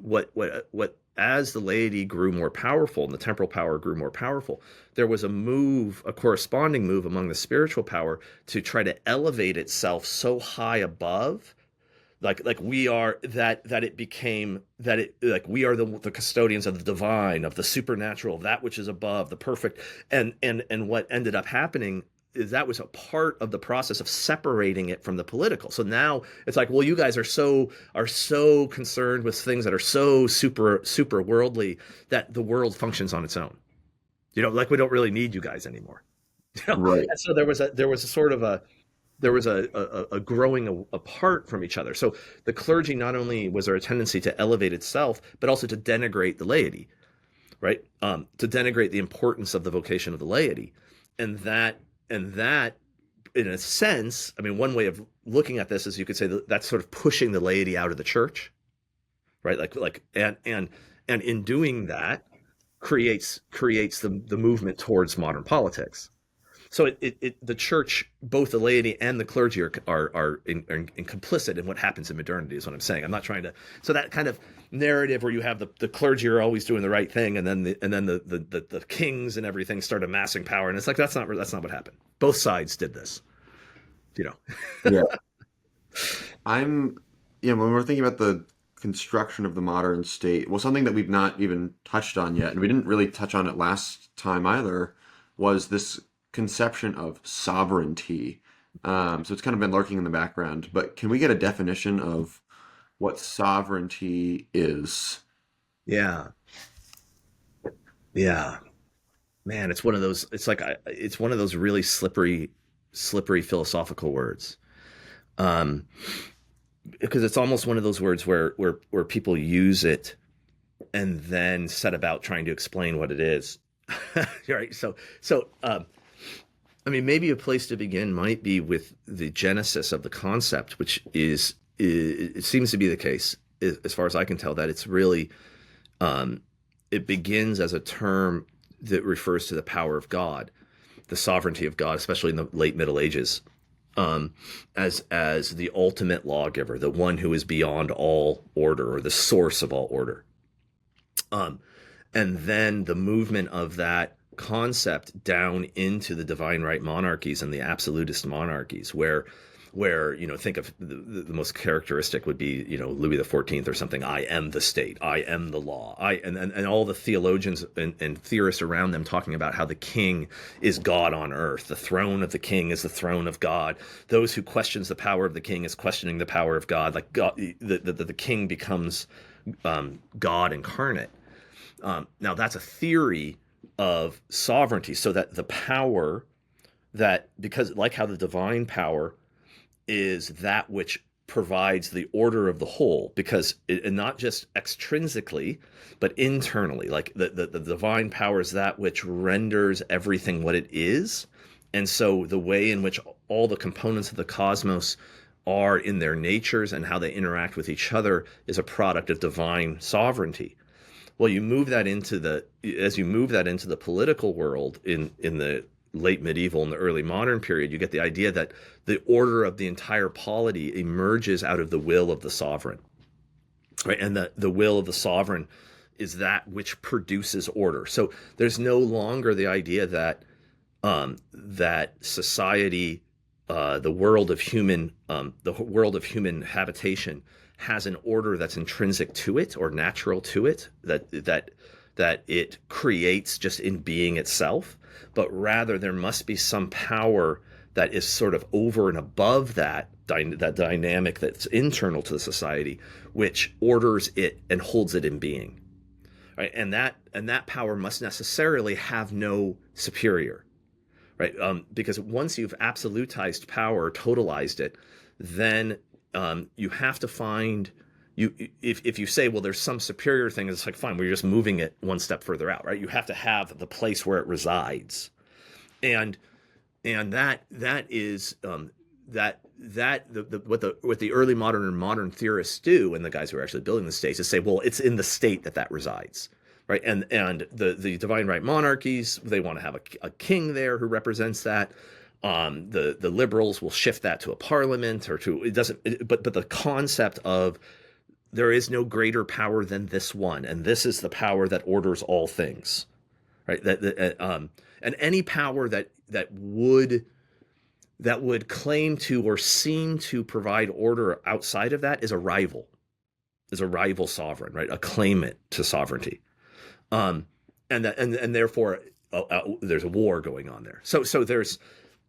as the laity grew more powerful and the temporal power grew more powerful, there was a corresponding move among the spiritual power to try to elevate itself so high above, like we are, that it became that it, like we are the custodians of the divine, of the supernatural, of that which is above, the perfect, and what ended up happening is that was a part of the process of separating it from the political. So now it's like, well, you guys are so concerned with things that are so super worldly that the world functions on its own. Like we don't really need you guys anymore. Right. And so there was a growing apart from each other. So the clergy, not only was there a tendency to elevate itself, but also to denigrate the laity, right? To denigrate the importance of the vocation of the laity, and that, in a sense, I mean, one way of looking at this is you could say that's sort of pushing the laity out of the church, right? And in doing that, creates the movement towards modern politics. So the church, both the laity and the clergy, are complicit in what happens in modernity, is what I'm saying. I'm not trying to. So that kind of narrative where you have the clergy are always doing the right thing, and then the kings and everything start amassing power, and it's like that's not what happened. Both sides did this, Yeah. When we're thinking about the construction of the modern state, well, something that we've not even touched on yet, and we didn't really touch on it last time either, was this conception of sovereignty. So it's kind of been lurking in the background, but can we get a definition of what sovereignty is? Yeah. Man, it's one of those. It's one of those really slippery philosophical words, because it's almost one of those words where people use it and then set about trying to explain what it is. Right. So. I mean, maybe a place to begin might be with the genesis of the concept, which it seems to be the case, as far as I can tell, that it's really, it begins as a term that refers to the power of God, the sovereignty of God, especially in the late Middle Ages, as the ultimate lawgiver, the one who is beyond all order, or the source of all order. Um, and then the movement of that concept down into the divine right monarchies and the absolutist monarchies, where think of the most characteristic would be Louis XIV or something. I am the state, I am the law, and all the theologians and theorists around them talking about how the king is God on earth, the throne of the king is the throne of God. Those who questions the power of the king is questioning the power of God. Like God, the king becomes God incarnate. Now that's a theory of sovereignty, so that the power that, because like how the divine power is that which provides the order of the whole, because and not just extrinsically but internally, like the divine power is that which renders everything what it is. And so the way in which all the components of the cosmos are in their natures and how they interact with each other is a product of divine sovereignty. Well, you move that into the political world in the late medieval and the early modern period, you get the idea that the order of the entire polity emerges out of the will of the sovereign, right? And the will of the sovereign is that which produces order. So there's no longer the idea that that society, the world of human habitation, has an order that's intrinsic to it or natural to it, that it creates just in being itself, but rather there must be some power that is sort of over and above that dynamic that's internal to the society, which orders it and holds it in being, right? And that power must necessarily have no superior, right? Because once you've absolutized power, totalized it, then you have to find. If you say, well, there's some superior thing, it's like, fine, we're just moving it one step further out, right? You have to have the place where it resides, and that is what the early modern and modern theorists do, and the guys who are actually building the states, is say, well, it's in the state that resides, right? And the divine right monarchies, they want to have a king there who represents that. The liberals will shift that to a parliament or to, it doesn't, but the concept of there is no greater power than this one, and this is the power that orders all things, right? And any power that would claim to or seem to provide order outside of that is a rival sovereign, right? A claimant to sovereignty, and therefore there's a war going on there. So there's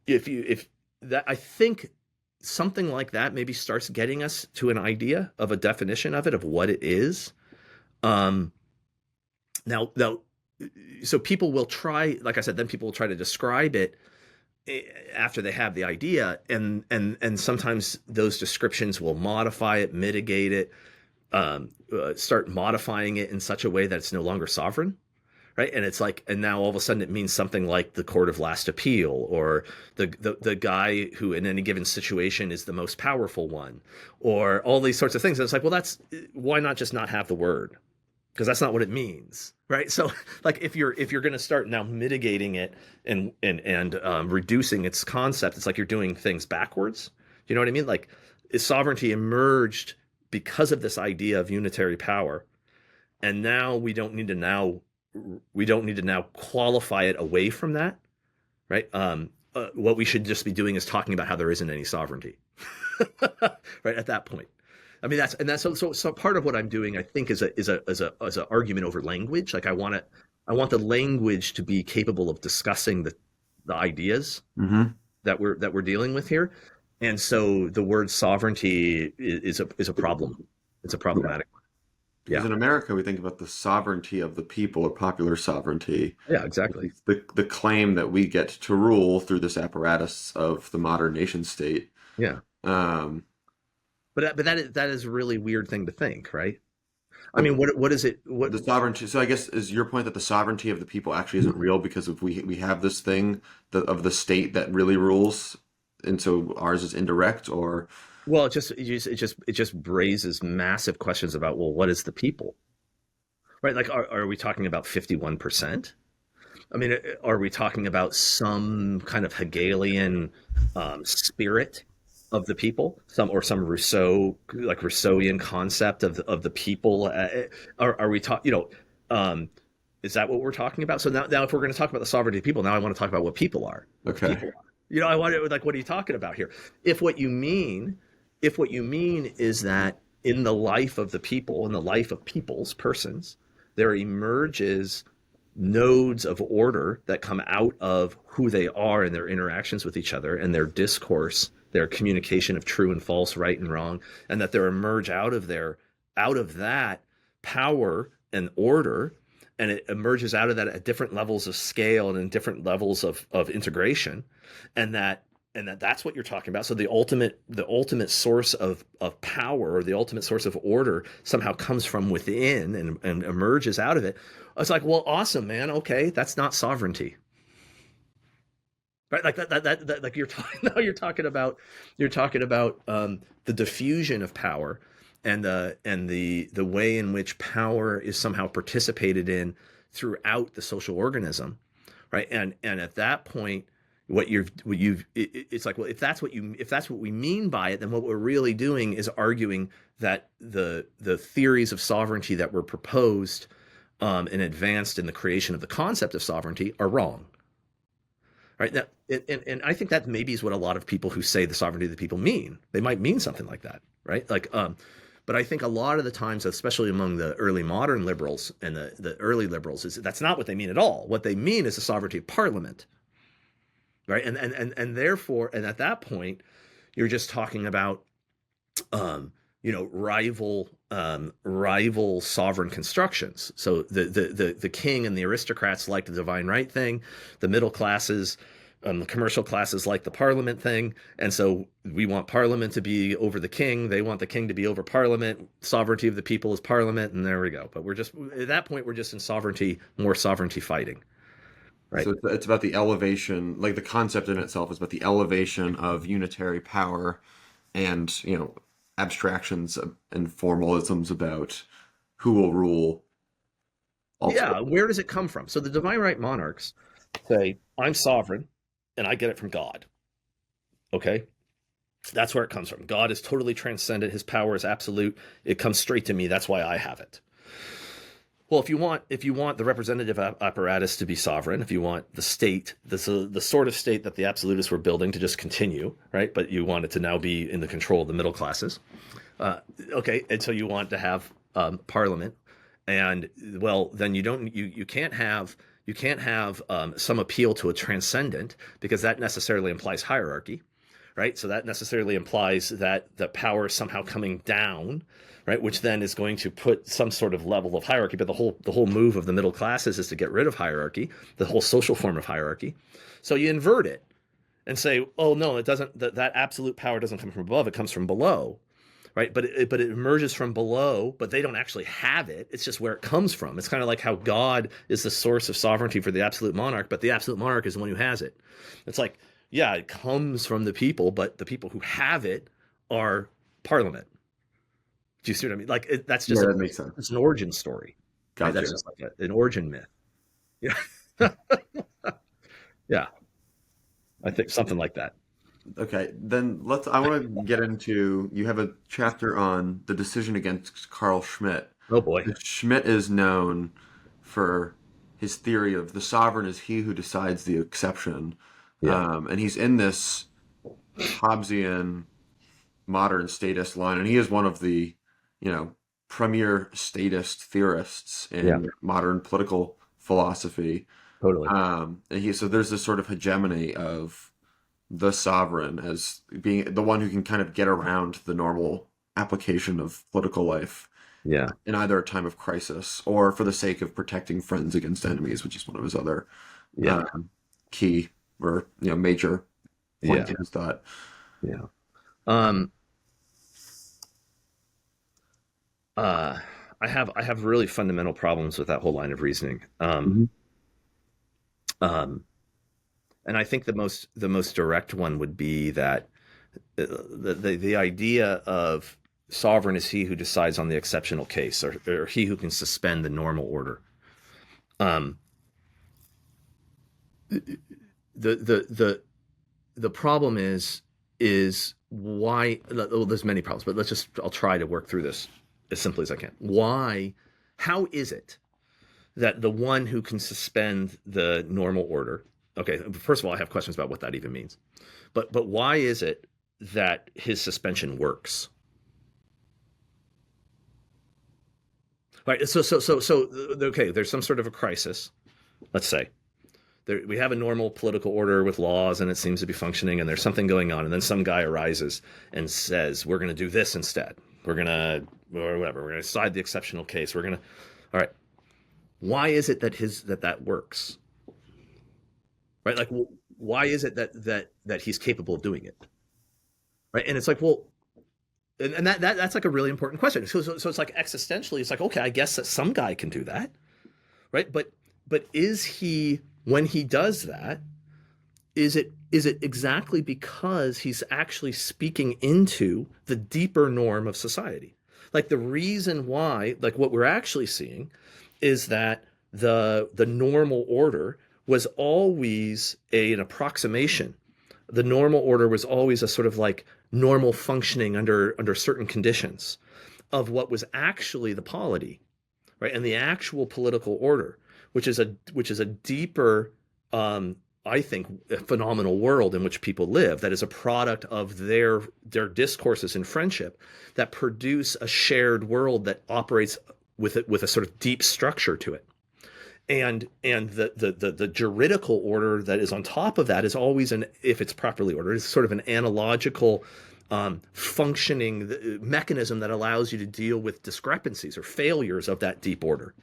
if that, I think something like that maybe starts getting us to an idea of a definition of it, of what it is. Now, so people will try, like I said, then people will try to describe it after they have the idea, and sometimes those descriptions will modify it, mitigate it, start modifying it in such a way that it's no longer sovereign. Right. And it's like, and now all of a sudden it means something like the court of last appeal, or the guy who in any given situation is the most powerful one, or all these sorts of things. And it's like, well, why not just not have the word? Because that's not what it means. Right. So like if you're going to start now mitigating it and reducing its concept, it's like you're doing things backwards. You know what I mean? Like sovereignty emerged because of this idea of unitary power. And now we don't need to now qualify it away from that, right? What we should just be doing is talking about how there isn't any sovereignty, right? At that point, I mean that's so part of what I'm doing, I think, is a argument over language. Like I want the language to be capable of discussing the ideas that we're dealing with here, and so the word sovereignty is a problem. It's a problematic one. Because in America, we think about the sovereignty of the people, or popular sovereignty. Yeah, exactly. The claim that we get to rule through this apparatus of the modern nation state. Yeah. But that is a really weird thing to think, right? I mean, what is it? What the sovereignty? So I guess is your point that the sovereignty of the people actually isn't real, because if we have this thing of the state that really rules, and so ours is indirect, or. Well, it just raises massive questions about, well, what is the people, right? Like, are we talking about 51%? I mean, are we talking about some kind of Hegelian spirit of the people, some Rousseauian concept of the people? Are we talking? Is that what we're talking about? So now if we're going to talk about the sovereignty of people, now I want to talk about what people are. Okay. People are. I want to, like, what are you talking about here? If what you mean is that in the life of the people, in the life of persons, there emerges nodes of order that come out of who they are and their interactions with each other and their discourse, their communication of true and false, right and wrong, and that there emerge out of that power and order, and it emerges out of that at different levels of scale and in different levels of integration, and that's what you're talking about. So the ultimate source of power, or the ultimate source of order, somehow comes from within and emerges out of it. It's like, well, awesome, man. Okay, that's not sovereignty, right? Like that like you're talking now. You're talking about the diffusion of power, and the way in which power is somehow participated in throughout the social organism, right? And at that point, it's like, well, if that's what we mean by it, then what we're really doing is arguing that the theories of sovereignty that were proposed and advanced in the creation of the concept of sovereignty are wrong, right? Now, and I think that maybe is what a lot of people who say the sovereignty of the people mean. They might mean something like that, right? Like, but I think a lot of the times, especially among the early modern liberals and the early liberals, is that's not what they mean at all. What they mean is the sovereignty of Parliament, right? And therefore, and at that point, you're just talking about rival sovereign constructions. So the king and the aristocrats like the divine right thing, the middle classes, the commercial classes like the parliament thing, and so we want parliament to be over the king. They want the king to be over parliament. Sovereignty of the people is parliament, and there we go. But we're just at that point, we're just in more sovereignty fighting. Right. So it's about the elevation, like the concept in itself is about the elevation of unitary power, and abstractions and formalisms about who will rule. Yeah, where does it come from? So the divine right monarchs say, I'm sovereign and I get it from God. Okay? That's where it comes from. God is totally transcendent. His power is absolute. It comes straight to me. That's why I have it. Well, if you want the representative apparatus to be sovereign, if you want the state, the sort of state that the absolutists were building to just continue, right? But you want it to now be in the control of the middle classes. Okay, and so you want to have parliament, and well, then you can't have some appeal to a transcendent, because that necessarily implies hierarchy, right? So that necessarily implies that the power is somehow coming down, right? Which then is going to put some sort of level of hierarchy. But the whole move of the middle classes is to get rid of hierarchy, the whole social form of hierarchy. So you invert it and say, oh no, it doesn't. That absolute power doesn't come from above; it comes from below, right? But it emerges from below, but they don't actually have it. It's just where it comes from. It's kind of like how God is the source of sovereignty for the absolute monarch, but the absolute monarch is the one who has it. It's like, yeah, it comes from the people, but the people who have it are parliament. Do you see what I mean? Like that's just that makes sense. It's an origin story. Gotcha. Right? That's just like an origin myth. Yeah, yeah. I think something like that. Okay, then I want to get into, you have a chapter on the decision against Carl Schmitt. Oh boy. Schmitt is known for his theory of the sovereign is he who decides the exception. Yeah. And he's in this Hobbesian modern statist line, and he is one of the premier statist theorists in modern political philosophy. Totally. So there's this sort of hegemony of the sovereign as being the one who can kind of get around the normal application of political life. Yeah. In either a time of crisis or for the sake of protecting friends against enemies, which is one of his other key or major points in his thought. Yeah. I have really fundamental problems with that whole line of reasoning. And I think the most direct one would be that the idea of sovereign is he who decides on the exceptional case, or he who can suspend the normal order. The problem is why. Well, there's many problems, but I'll try to work through this as simply as I can. How is it that the one who can suspend the normal order. Okay, first of all, I have questions about what that even means. But why is it that his suspension works? Right. So okay, there's some sort of a crisis, let's say. We have a normal political order with laws and it seems to be functioning, and there's something going on, and then some guy arises and says, we're going to do this instead. We're going to, or whatever, we're going to decide the exceptional case. We're going to, all right. Why is it that works? Right? Like, why is it that he's capable of doing it? Right? And it's like, well, and that's like a really important question. So it's like existentially, it's like, okay, I guess that some guy can do that, right? But is he, when he does that, is it exactly because he's actually speaking into the deeper norm of society? Like, the reason why, like, what we're actually seeing is that the normal order was always an approximation. The normal order was always a sort of like normal functioning under certain conditions of what was actually the polity, right? And the actual political order, which is a deeper, I think, a phenomenal world in which people live, that is a product of their discourses in friendship that produce a shared world that operates with a sort of deep structure to it. And the juridical order that is on top of that is always if it's properly ordered, is sort of an analogical functioning mechanism that allows you to deal with discrepancies or failures of that deep order.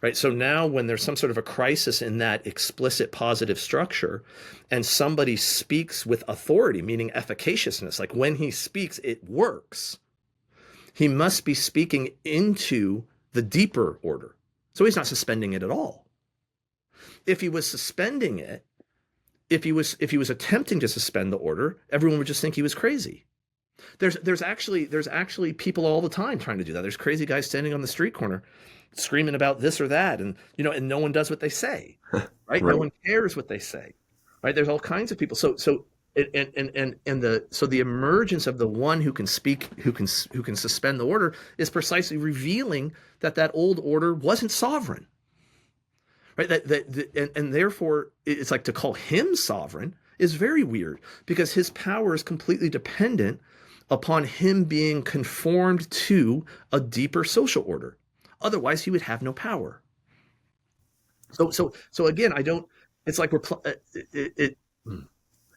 Right. So now when there's some sort of a crisis in that explicit positive structure and somebody speaks with authority, meaning efficaciousness, like when he speaks, it works. He must be speaking into the deeper order. So he's not suspending it at all. If he was suspending it, if he was attempting to suspend the order, everyone would just think he was crazy. There's actually people all the time trying to do that. There's crazy guys standing on the street corner screaming about this or that, and no one does what they say, right? Right. No one cares what they say, right? There's all kinds of people. So the emergence of the one who can speak, who can suspend the order, is precisely revealing that old order wasn't sovereign, right? And therefore it's like, to call him sovereign is very weird, because his power is completely dependent upon him being conformed to a deeper social order. Otherwise, he would have no power. So again, it's like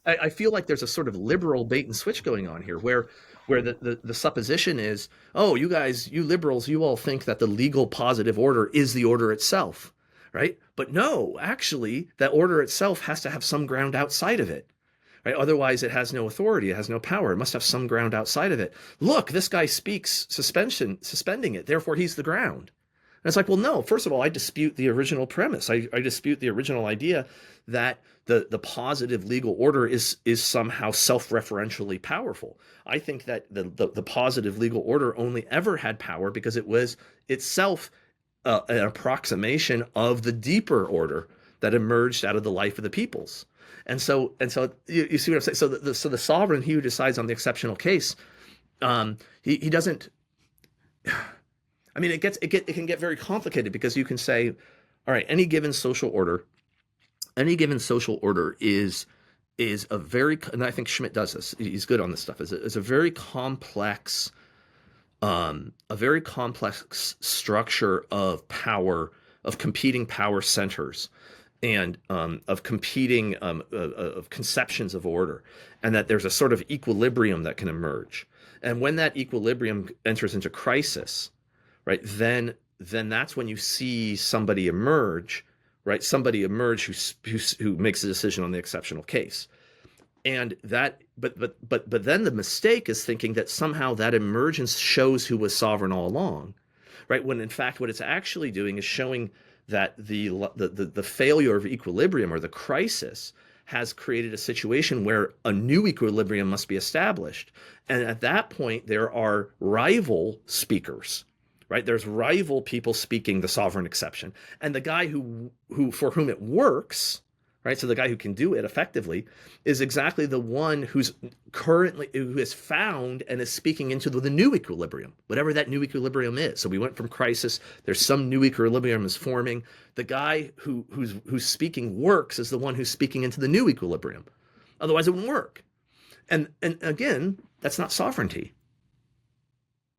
I feel like there's a sort of liberal bait and switch going on here, where the supposition is, oh, you guys, you liberals, you all think that the legal positive order is the order itself, right? But no, actually, that order itself has to have some ground outside of it, right? Otherwise, it has no authority, it has no power. It must have some ground outside of it. Look, this guy speaks suspending it, therefore he's the ground. And it's like, well, no, first of all, I dispute the original premise. I dispute the original idea that the positive legal order is somehow self-referentially powerful. I think that the positive legal order only ever had power because it was itself an approximation of the deeper order that emerged out of the life of the peoples. And so you see what I'm saying? So the sovereign, he who decides on the exceptional case, he doesn't. I mean, it can get very complicated, because you can say, all right, any given social order is a very, and I think Schmidt does this, he's good on this stuff, is a very complex structure of power, of competing power centers, and of competing of conceptions of order, and that there's a sort of equilibrium that can emerge. And when that equilibrium enters into crisis, right, then that's when you see somebody emerge, right? Somebody emerge who makes a decision on the exceptional case. And that, but then the mistake is thinking that somehow that emergence shows who was sovereign all along, right? When in fact what it's actually doing is showing that the failure of equilibrium, or the crisis, has created a situation where a new equilibrium must be established. And at that point, there are rival speakers, right? There's rival people speaking the sovereign exception. And the guy who for whom it works, right? So the guy who can do it effectively is exactly the one who has found and is speaking into the new equilibrium, whatever that new equilibrium is. So we went from crisis, there's some new equilibrium is forming. The guy who's speaking works is the one who's speaking into the new equilibrium. Otherwise it wouldn't work. And again, that's not sovereignty.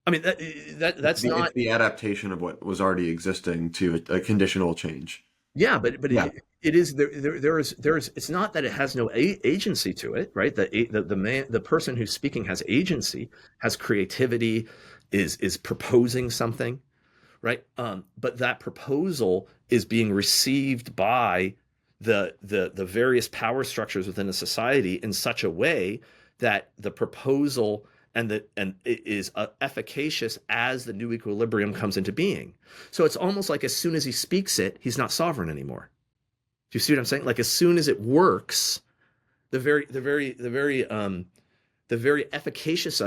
I mean, that's not it's the adaptation of what was already existing to a conditional change. Yeah, but Yeah. it is there's it's not that it has no agency to it, right? The person who's speaking has agency, has creativity, is proposing something, right? But that proposal is being received by the various power structures within a society in such a way that the proposal and it is efficacious as the new equilibrium comes into being. So it's almost like as soon as he speaks it, he's not sovereign anymore. Do you see what I'm saying? Like as soon as it works, the very efficaciousness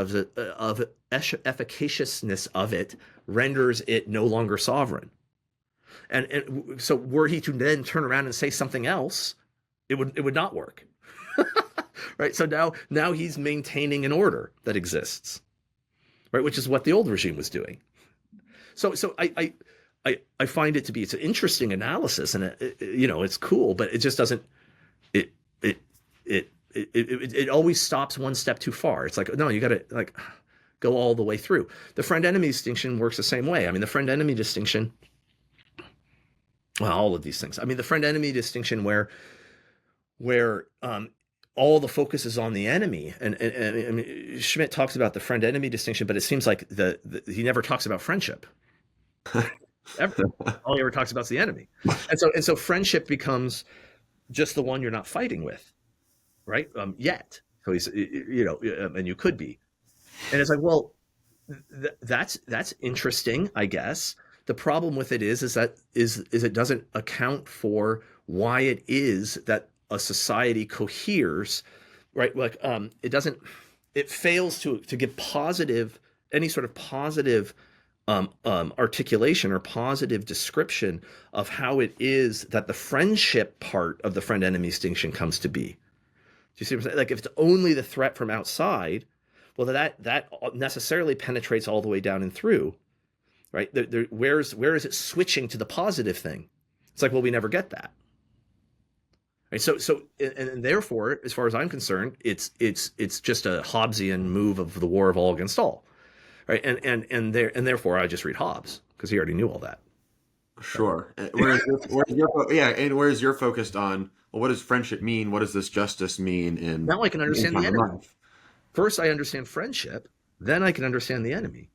of it renders it no longer sovereign. And so were he to then turn around and say something else, it would not work. Right. So now he's maintaining an order that exists, right? Which is what the old regime was doing. So I find it to be, it's an interesting analysis, and it's cool, but it just doesn't, it always stops one step too far. It's like, no, you got to like go all the way through. The friend-enemy distinction works the same way. I mean, the friend-enemy distinction, well, all of these things. I mean, the friend-enemy distinction where all the focus is on the enemy, and I mean, Schmidt talks about the friend-enemy distinction, but it seems like he never talks about friendship. Ever. All he ever talks about is the enemy, and so friendship becomes just the one you're not fighting with, right? Yet, so he's and you could be, and it's like, well, that's interesting, I guess. The problem with it is that it doesn't account for why it is that a society coheres, right? Like it fails to give any sort of positive articulation or positive description of how it is that the friendship part of the friend-enemy distinction comes to be. Do you see what I'm saying? Like if it's only the threat from outside, well, that necessarily penetrates all the way down and through, right? Where is it switching to the positive thing? It's like, well, we never get that. Right, so and therefore, as far as I'm concerned, it's just a Hobbesian move of the war of all against all, right? And therefore, I just read Hobbes because he already knew all that. Sure. Whereas you're focused on, well, what does friendship mean? What does this justice mean? Now I can understand the enemy. First, I understand friendship, then I can understand the enemy,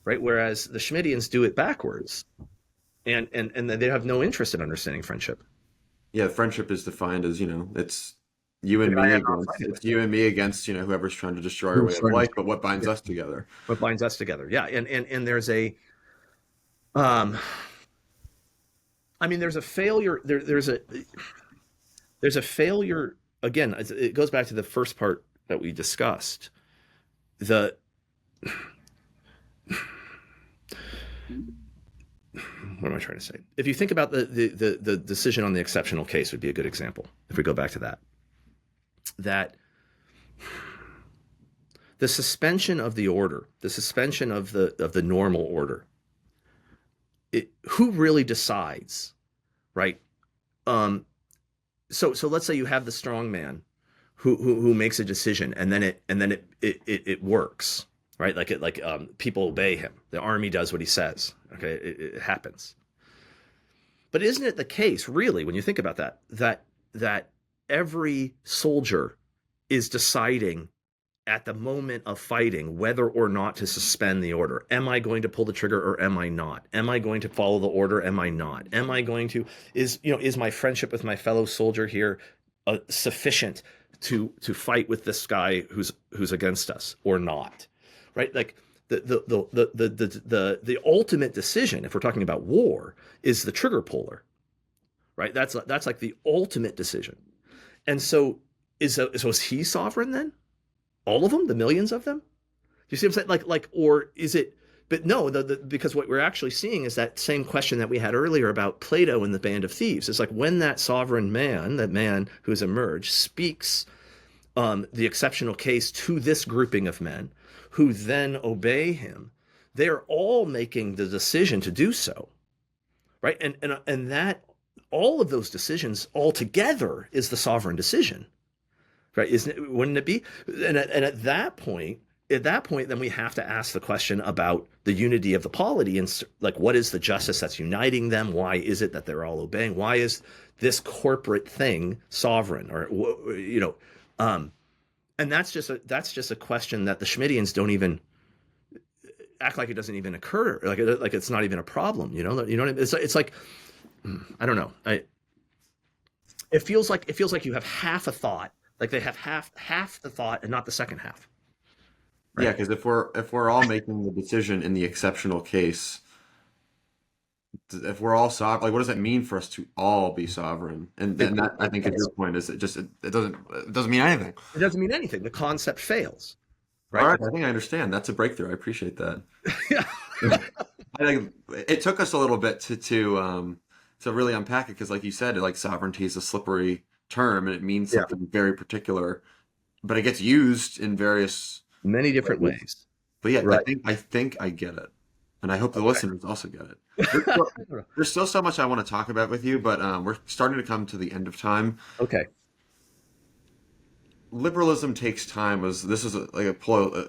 right? Whereas the Schmittians do it backwards, and they have no interest in understanding friendship. Yeah, friendship is defined as, it's you and me against, whoever's trying to destroy our way of life, but what binds us together? What binds us together? Yeah, and there's a, there's a failure. There's a failure. Again, it goes back to the first part that we discussed. What am I trying to say? If you think about the decision on the exceptional case would be a good example. If we go back to that the suspension of the order, the suspension of the normal order, who really decides, right? So let's say you have the strong man who makes a decision, and then it works. Right, people obey him. The army does what he says. Okay, it happens. But isn't it the case, really, when you think about that every soldier is deciding at the moment of fighting whether or not to suspend the order? Am I going to pull the trigger or am I not? Am I going to follow the order? Am I not? Am I going to is my friendship with my fellow soldier here sufficient to fight with this guy who's against us or not? Right, like the ultimate decision, if we're talking about war, is the trigger puller, right? That's like the ultimate decision. And so is he sovereign then? All of them, the millions of them? Do you see what I'm saying? Or is it but no, because what we're actually seeing is that same question that we had earlier about Plato and the Band of Thieves. It's like when that sovereign man, that man who's emerged, speaks the exceptional case to this grouping of men who then obey him, they're all making the decision to do so, right? And that all of those decisions altogether is the sovereign decision, right? Wouldn't it be? And at that point, then we have to ask the question about the unity of the polity and like, what is the justice that's uniting them? Why is it that they're all obeying? Why is this corporate thing sovereign? Or, you know, and that's just a question that the Schmittians don't even act like it doesn't even occur, like it's not even a problem. You know what I mean? It's like I don't know. It feels like you have half a thought, like they have half the thought and not the second half. Right? Yeah, because if we're all making the decision in the exceptional case, if we're all sovereign, like what does that mean for us to all be sovereign? And that, I think, is your point, is it doesn't mean anything. It doesn't mean anything. The concept fails. Right? All right, I think I understand. That's a breakthrough. I appreciate that. Yeah. I think it took us a little bit to really unpack it, because, like you said, like sovereignty is a slippery term and it means something very particular, but it gets used in many different ways. But yeah, right. I think I get it, and I hope the listeners also get it. There's still so much I want to talk about with you, but we're starting to come to the end of time. Okay. Liberalism takes time. This is a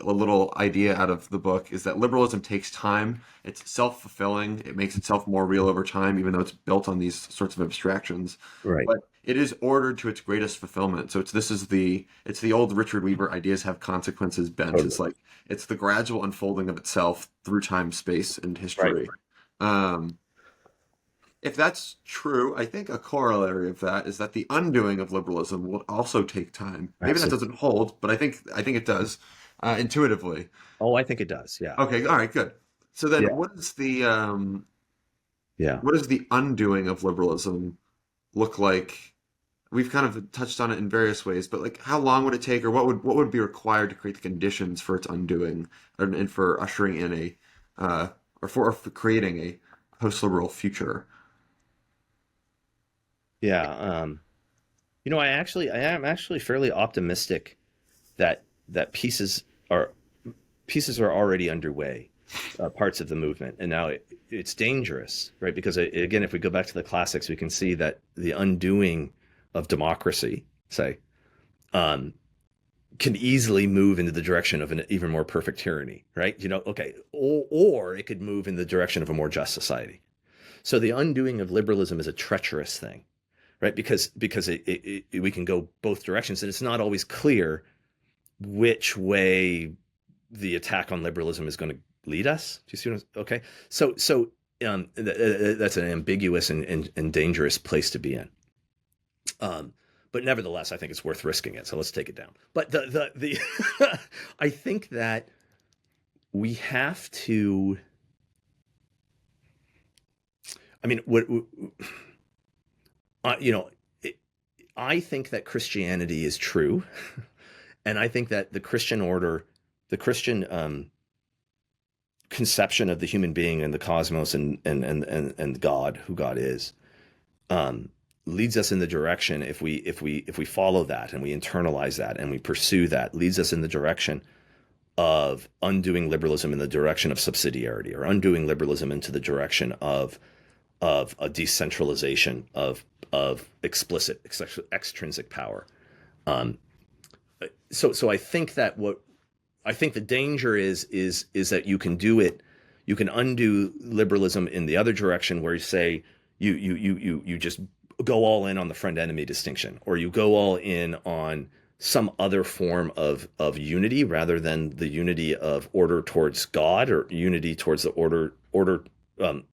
little idea out of the book, is that liberalism takes time. It's self-fulfilling. It makes itself more real over time, even though it's built on these sorts of abstractions. Right. But it is ordered to its greatest fulfillment. So it's the old Richard Weaver ideas have consequences bent. Totally. It's like it's the gradual unfolding of itself through time, space, and history. Right. If that's true, I think a corollary of that is that the undoing of liberalism will also take time. Maybe that doesn't hold, but I think it does, intuitively. Oh, I think it does. Yeah. Okay. All right. Good. So then, what is the undoing of liberalism look like? We've kind of touched on it in various ways, but like, how long would it take, or what would be required to create the conditions for its undoing, and for ushering in or for creating a post-liberal future? Yeah, I am actually fairly optimistic that pieces are already underway, parts of the movement, and now it's dangerous, right? Because again, if we go back to the classics, we can see that the undoing of democracy, say, can easily move into the direction of an even more perfect tyranny, right? Okay, or it could move in the direction of a more just society. So the undoing of liberalism is a treacherous thing. Right, because we can go both directions, and it's not always clear which way the attack on liberalism is going to lead us. Do you see what I'm, okay? So that's an ambiguous and dangerous place to be in. But nevertheless, I think it's worth risking it. So let's take it down. But the I think that we have to. I mean, I think that Christianity is true, and I think that the Christian order, the Christian conception of the human being and the cosmos and God, who God is, leads us in the direction, if we follow that and we internalize that and we pursue that, leads us in the direction of undoing liberalism in the direction of subsidiarity, or undoing liberalism into the direction of a decentralization of explicit extrinsic power. So I think that the danger is that you can do it. You can undo liberalism in the other direction, where you say you just go all in on the friend enemy distinction, or you go all in on some other form of unity rather than the unity of order towards God, or unity towards the order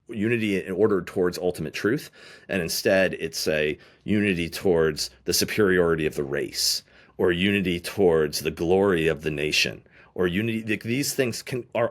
unity in order towards ultimate truth, and instead it's a unity towards the superiority of the race, or unity towards the glory of the nation, or unity. These things are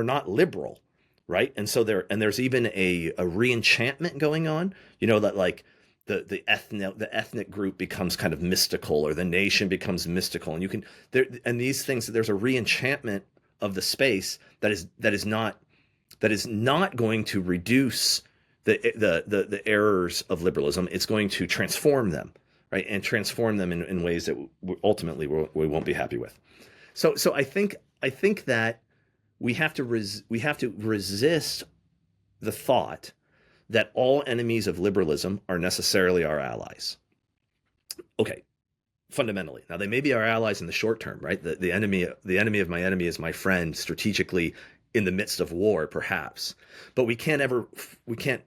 not liberal, right? And so there's even a re-enchantment going on. That like the ethnic group becomes kind of mystical, or the nation becomes mystical, and these things, there's a re-enchantment of the space that is not going to reduce the errors of liberalism. It's going to transform them, right, and transform them in ways that ultimately we won't be happy with. So I think that we have to resist the thought that all enemies of liberalism are necessarily our allies. Okay, fundamentally. Now, they may be our allies in the short term, right? The enemy of my enemy is my friend, strategically in the midst of war, perhaps. But we can't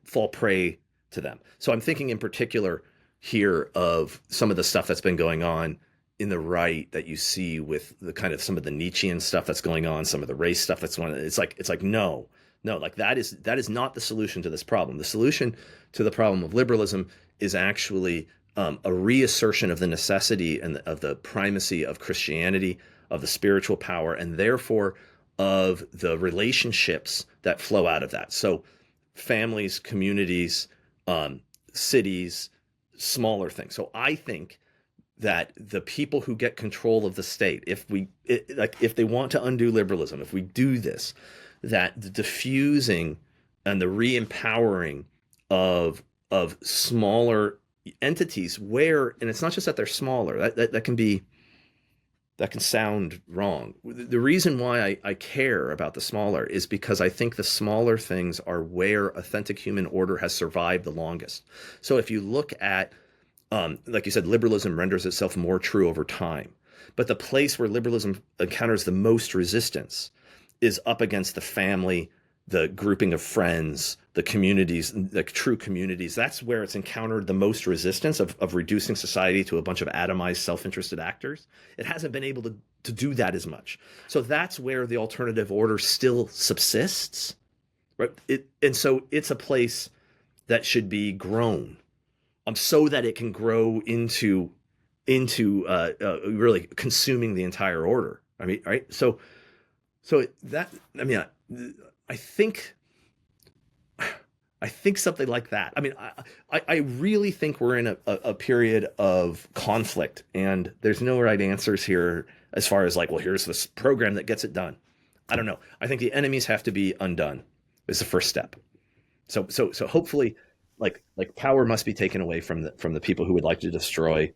fall prey to them. So I'm thinking in particular here of some of the stuff that's been going on in the right that you see with the kind of some of the Nietzschean stuff that's going on, some of the race stuff that's going on. It's like no, like that is not the solution to this problem. The solution to the problem of liberalism is actually a reassertion of the necessity and of the primacy of Christianity, of the spiritual power, and therefore of the relationships that flow out of that. So families, communities, cities, smaller things. So I think that the people who get control of the state, if they want to undo liberalism, if we do this, that the diffusing and the re-empowering of smaller entities where, and it's not just that they're smaller, that can sound wrong. The reason why I care about the smaller is because I think the smaller things are where authentic human order has survived the longest. So if you look at, like you said, liberalism renders itself more true over time. But the place where liberalism encounters the most resistance is up against the family, the grouping of friends, the communities, the true communities. That's where it's encountered the most resistance of reducing society to a bunch of atomized, self-interested actors. It hasn't been able to do that as much. So that's where the alternative order still subsists, right? And so it's a place that should be grown, so that it can grow into really consuming the entire order. I mean, right? So that, I mean, I think something like that. I mean, I really think we're in a period of conflict, and there's no right answers here as far as like, well, here's this program that gets it done. I don't know. I think the enemies have to be undone is the first step. So hopefully, like power must be taken away from the people who would like to destroy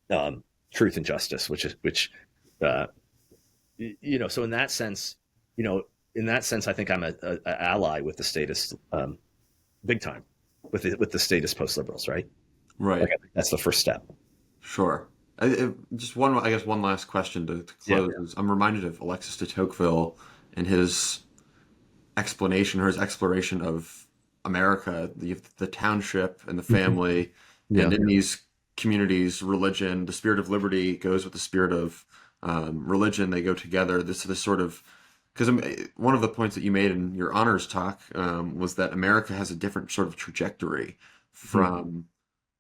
truth and justice, which so in that sense, I think I'm a ally with the statist, big time, with the statist post-liberals, right? Right. Like, that's the first step. Sure. Just one last question to close. Yeah. I'm reminded of Alexis de Tocqueville and his exploration of America, the township and the family, and in these communities, religion, the spirit of liberty goes with the spirit of religion. They go together. This sort of, because one of the points that you made in your honors talk was that America has a different sort of trajectory from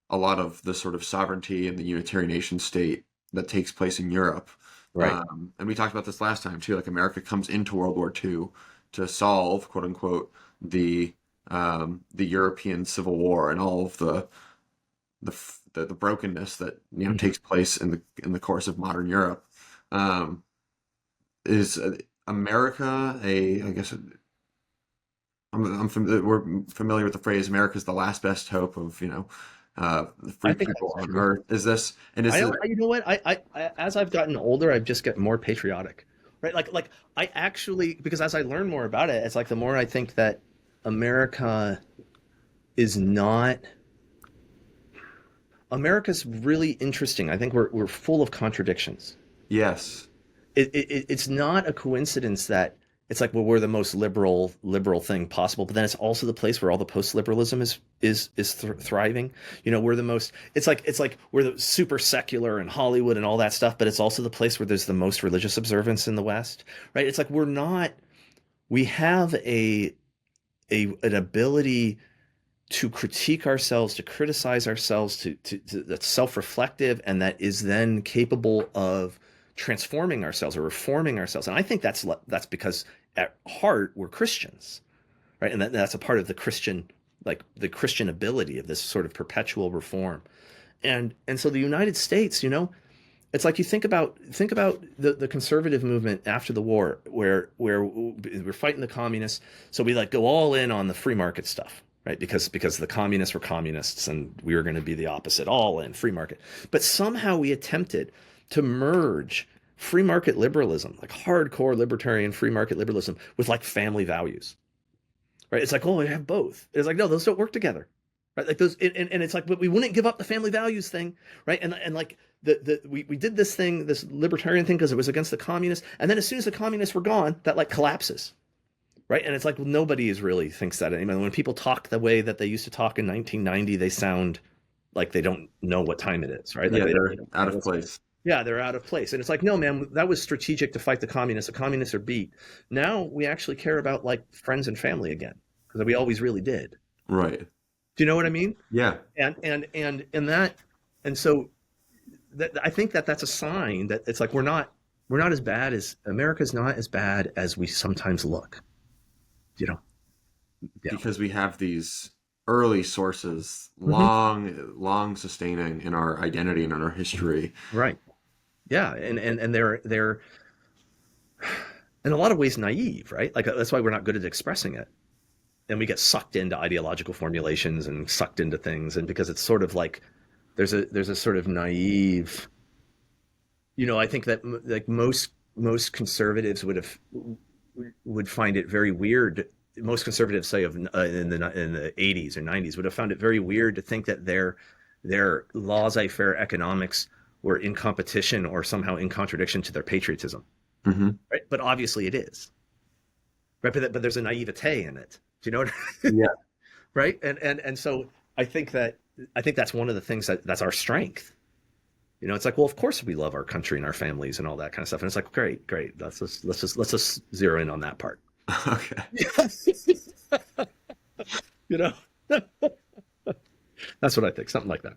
a lot of the sort of sovereignty and the unitary nation state that takes place in Europe. Right. And we talked about this last time too. Like America comes into World War II to solve, quote unquote, the European Civil War and all of the brokenness that takes place in the course of modern Europe. Is America we're familiar with the phrase "America's the last best hope of the free people on earth." Is this you know what? I as I've gotten older, I've just gotten more patriotic, right? Like I actually, because as I learn more about it, it's like the more I think that America's really interesting. I think we're full of contradictions. Yes. It's not a coincidence that it's like, well, we're the most liberal thing possible, but then it's also the place where all the post-liberalism is thriving. We're the most. It's like we're the super secular and Hollywood and all that stuff, but it's also the place where there's the most religious observance in the West, right? It's like we have an ability to critique ourselves, to criticize ourselves, to that's self-reflective, and that is then capable of transforming ourselves or reforming ourselves. And I think that's because at heart we're Christians, right? And that's a part of the Christian ability of this sort of perpetual reform. And so the United States, It's like you think about the conservative movement after the war, where we're fighting the communists, so we like go all in on the free market stuff, right? Because the communists were communists and we were going to be the opposite, all in free market. But somehow we attempted to merge free market liberalism, like hardcore libertarian free market liberalism, with like family values, right? It's like, oh, we have both. It's like, no, those don't work together, right? Like those, and it's like, but we wouldn't give up the family values thing, right? And like we did this thing, this libertarian thing, because it was against the communists, and then as soon as the communists were gone, that like collapses, right? And it's like, well, nobody really thinks that anymore. When people talk the way that they used to talk in 1990, they sound like they don't know what time it is, right? Like they're out of place. Yeah, they're out of place. And it's like, no, man, that was strategic to fight the communists. The communists are beat. Now we actually care about like friends and family again, because we always really did. Right. Do you know what I mean? Yeah. And so that, I think that's a sign that it's like we're not as bad as America's not as bad as we sometimes look. You know. Yeah. Because we have these early sources, long sustaining in our identity and in our history. Right. Yeah, and they're in a lot of ways naive, right? Like that's why we're not good at expressing it, and we get sucked into ideological formulations and sucked into things, and because it's sort of like there's a sort of naive, you know, I think that like most conservatives would find it very weird. Most conservatives, say in the 80s or 90s, would have found it very weird to think that their laissez-faire economics were in competition or somehow in contradiction to their patriotism, right? But obviously it is, right? But there's a naivete in it. Do you know what I mean? Yeah. Right. And so I think that's one of the things that's our strength. You know, it's like, well, of course we love our country and our families and all that kind of stuff. And it's like, great. Let's just zero in on that part. Okay. You know, that's what I think. Something like that.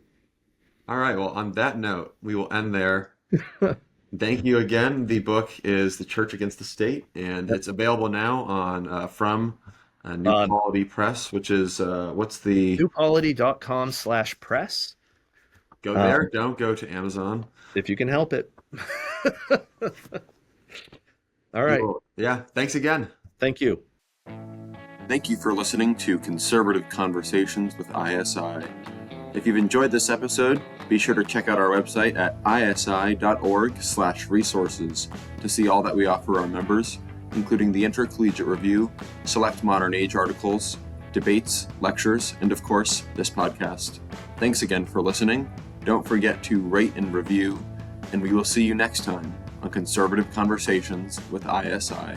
All right. Well, on that note, we will end there. Thank you again. The book is The Church Against the State, and it's available now on from New Quality Press, which is what's the newquality.com/press. Go there. Don't go to Amazon if you can help it. All right. Well, yeah. Thanks again. Thank you. Thank you for listening to Conservative Conversations with ISI. If you've enjoyed this episode, be sure to check out our website at isi.org/resources to see all that we offer our members, including the Intercollegiate Review, select modern age articles, debates, lectures, and of course, this podcast. Thanks again for listening. Don't forget to rate and review, and we will see you next time on Conservative Conversations with ISI.